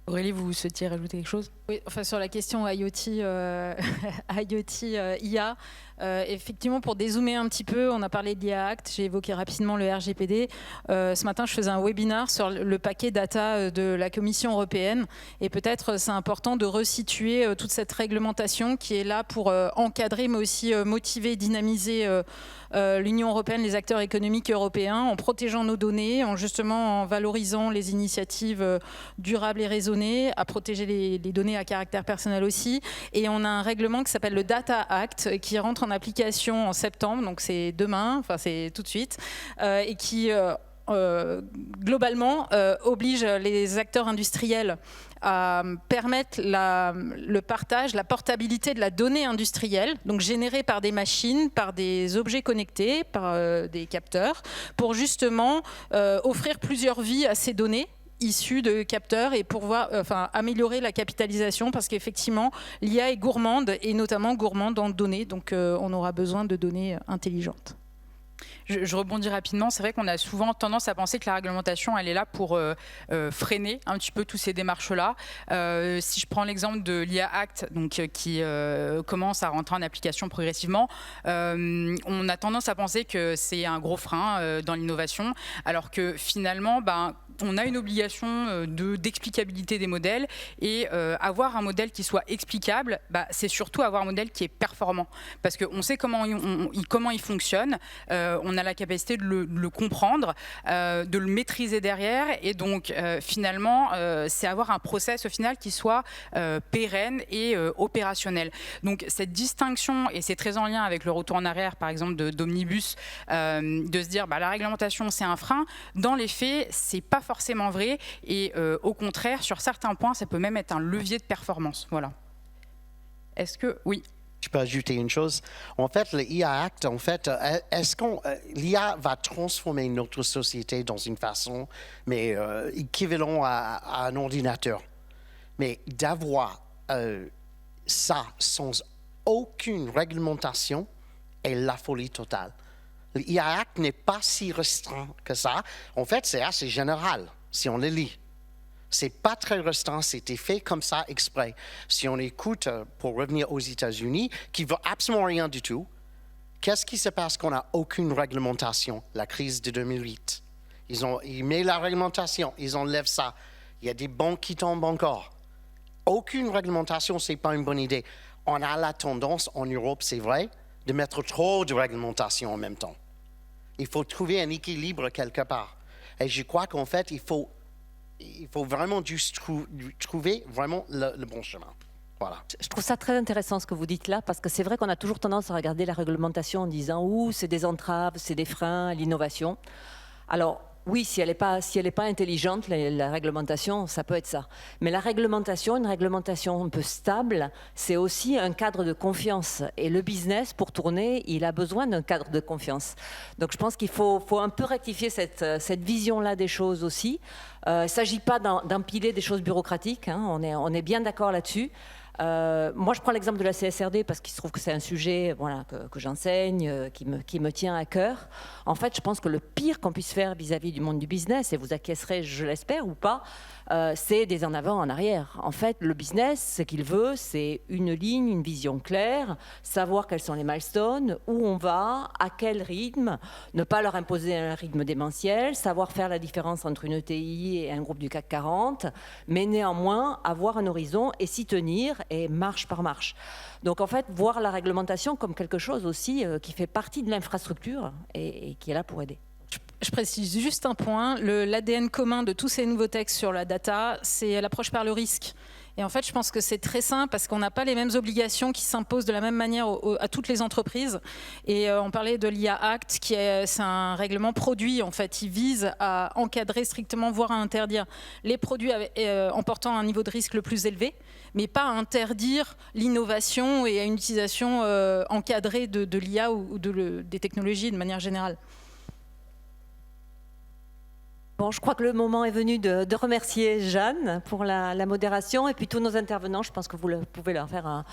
Aurélie, vous souhaitiez rajouter quelque chose ? Oui, enfin sur la question IoT, IA, effectivement, pour dézoomer un petit peu, on a parlé de l'IA Act, j'ai évoqué rapidement le RGPD. Ce matin, je faisais un webinaire sur le paquet data de la Commission européenne, et peut-être c'est important de resituer toute cette réglementation qui est là pour encadrer, mais aussi motiver, dynamiser l'Union européenne, les acteurs économiques européens, en protégeant nos données, en valorisant les initiatives durables et raisonnables, données, à protéger les données à caractère personnel aussi. Et on a un règlement qui s'appelle le Data Act qui rentre en application en septembre, donc c'est demain, enfin c'est tout de suite, et qui globalement oblige les acteurs industriels à permettre le partage, la portabilité de la donnée industrielle, donc générée par des machines, par des objets connectés, par des capteurs, pour justement offrir plusieurs vies à ces données issues de capteurs et pour améliorer la capitalisation, parce qu'effectivement l'IA est gourmande et notamment gourmande en données, donc on aura besoin de données intelligentes. Je rebondis rapidement. C'est vrai qu'on a souvent tendance à penser que la réglementation, elle est là pour freiner un petit peu toutes ces démarches-là. Si je prends l'exemple de l'IA Act, donc, qui commence à rentrer en application progressivement, on a tendance à penser que c'est un gros frein dans l'innovation, alors que finalement, on a une obligation d'explicabilité des modèles, et avoir un modèle qui soit explicable, c'est surtout avoir un modèle qui est performant, parce qu'on sait comment il fonctionne, on a la capacité de le comprendre, de le maîtriser derrière, et donc finalement c'est avoir un process au final qui soit pérenne et opérationnel. Donc cette distinction, et c'est très en lien avec le retour en arrière par exemple d'Omnibus, de se dire la réglementation c'est un frein, dans les faits c'est pas forcément vrai, et au contraire sur certains points ça peut même être un levier de performance. Voilà. Est-ce que oui? Je peux ajouter une chose. En fait, le IA Act, est-ce que l'IA va transformer notre société dans une façon, mais équivalent à un ordinateur? Mais d'avoir ça sans aucune réglementation est la folie totale. Le IA Act n'est pas si restreint que ça. En fait, c'est assez général si on le lit. C'est pas très restreint, c'était fait comme ça exprès. Si on écoute, pour revenir aux États-Unis, qui ne veut absolument rien du tout, qu'est-ce qui se passe quand on n'a aucune réglementation? La crise de 2008. Ils mettent la réglementation, ils enlèvent ça. Il y a des banques qui tombent encore. Aucune réglementation, ce n'est pas une bonne idée. On a la tendance, en Europe, c'est vrai, de mettre trop de réglementation en même temps. Il faut trouver un équilibre quelque part. Et je crois qu'en fait, il faut vraiment juste trouver vraiment le bon chemin. Voilà. Je trouve ça très intéressant ce que vous dites là, parce que c'est vrai qu'on a toujours tendance à regarder la réglementation en disant c'est des entraves, c'est des freins à l'innovation. Alors oui, si elle n'est pas intelligente, la réglementation, ça peut être ça. Mais la réglementation, une réglementation un peu stable, c'est aussi un cadre de confiance. Et le business, pour tourner, il a besoin d'un cadre de confiance. Donc je pense qu'il faut un peu rectifier cette vision-là des choses aussi. Il ne s'agit pas d'empiler des choses bureaucratiques, hein, on est bien d'accord là-dessus. Moi, je prends l'exemple de la CSRD parce qu'il se trouve que c'est un sujet que j'enseigne, qui me tient à cœur. En fait, je pense que le pire qu'on puisse faire vis-à-vis du monde du business, et vous acquiescerez, je l'espère, ou pas, c'est des en avant, en arrière. En fait, le business, ce qu'il veut, c'est une ligne, une vision claire, savoir quels sont les milestones, où on va, à quel rythme, ne pas leur imposer un rythme démentiel, savoir faire la différence entre une ETI et un groupe du CAC 40, mais néanmoins avoir un horizon et s'y tenir, et marche par marche. Donc en fait, voir la réglementation comme quelque chose aussi qui fait partie de l'infrastructure et qui est là pour aider. Je précise juste un point, l'ADN commun de tous ces nouveaux textes sur la data, c'est l'approche par le risque. Et en fait, je pense que c'est très simple parce qu'on n'a pas les mêmes obligations qui s'imposent de la même manière à toutes les entreprises. Et on parlait de l'IA Act, c'est un règlement produit. En fait, il vise à encadrer strictement, voire à interdire les produits emportant un niveau de risque le plus élevé, mais pas à interdire l'innovation et à une utilisation encadrée de l'IA ou des technologies de manière générale. Bon, je crois que le moment est venu de remercier Jeanne pour la modération et puis tous nos intervenants. Je pense que vous pouvez leur faire un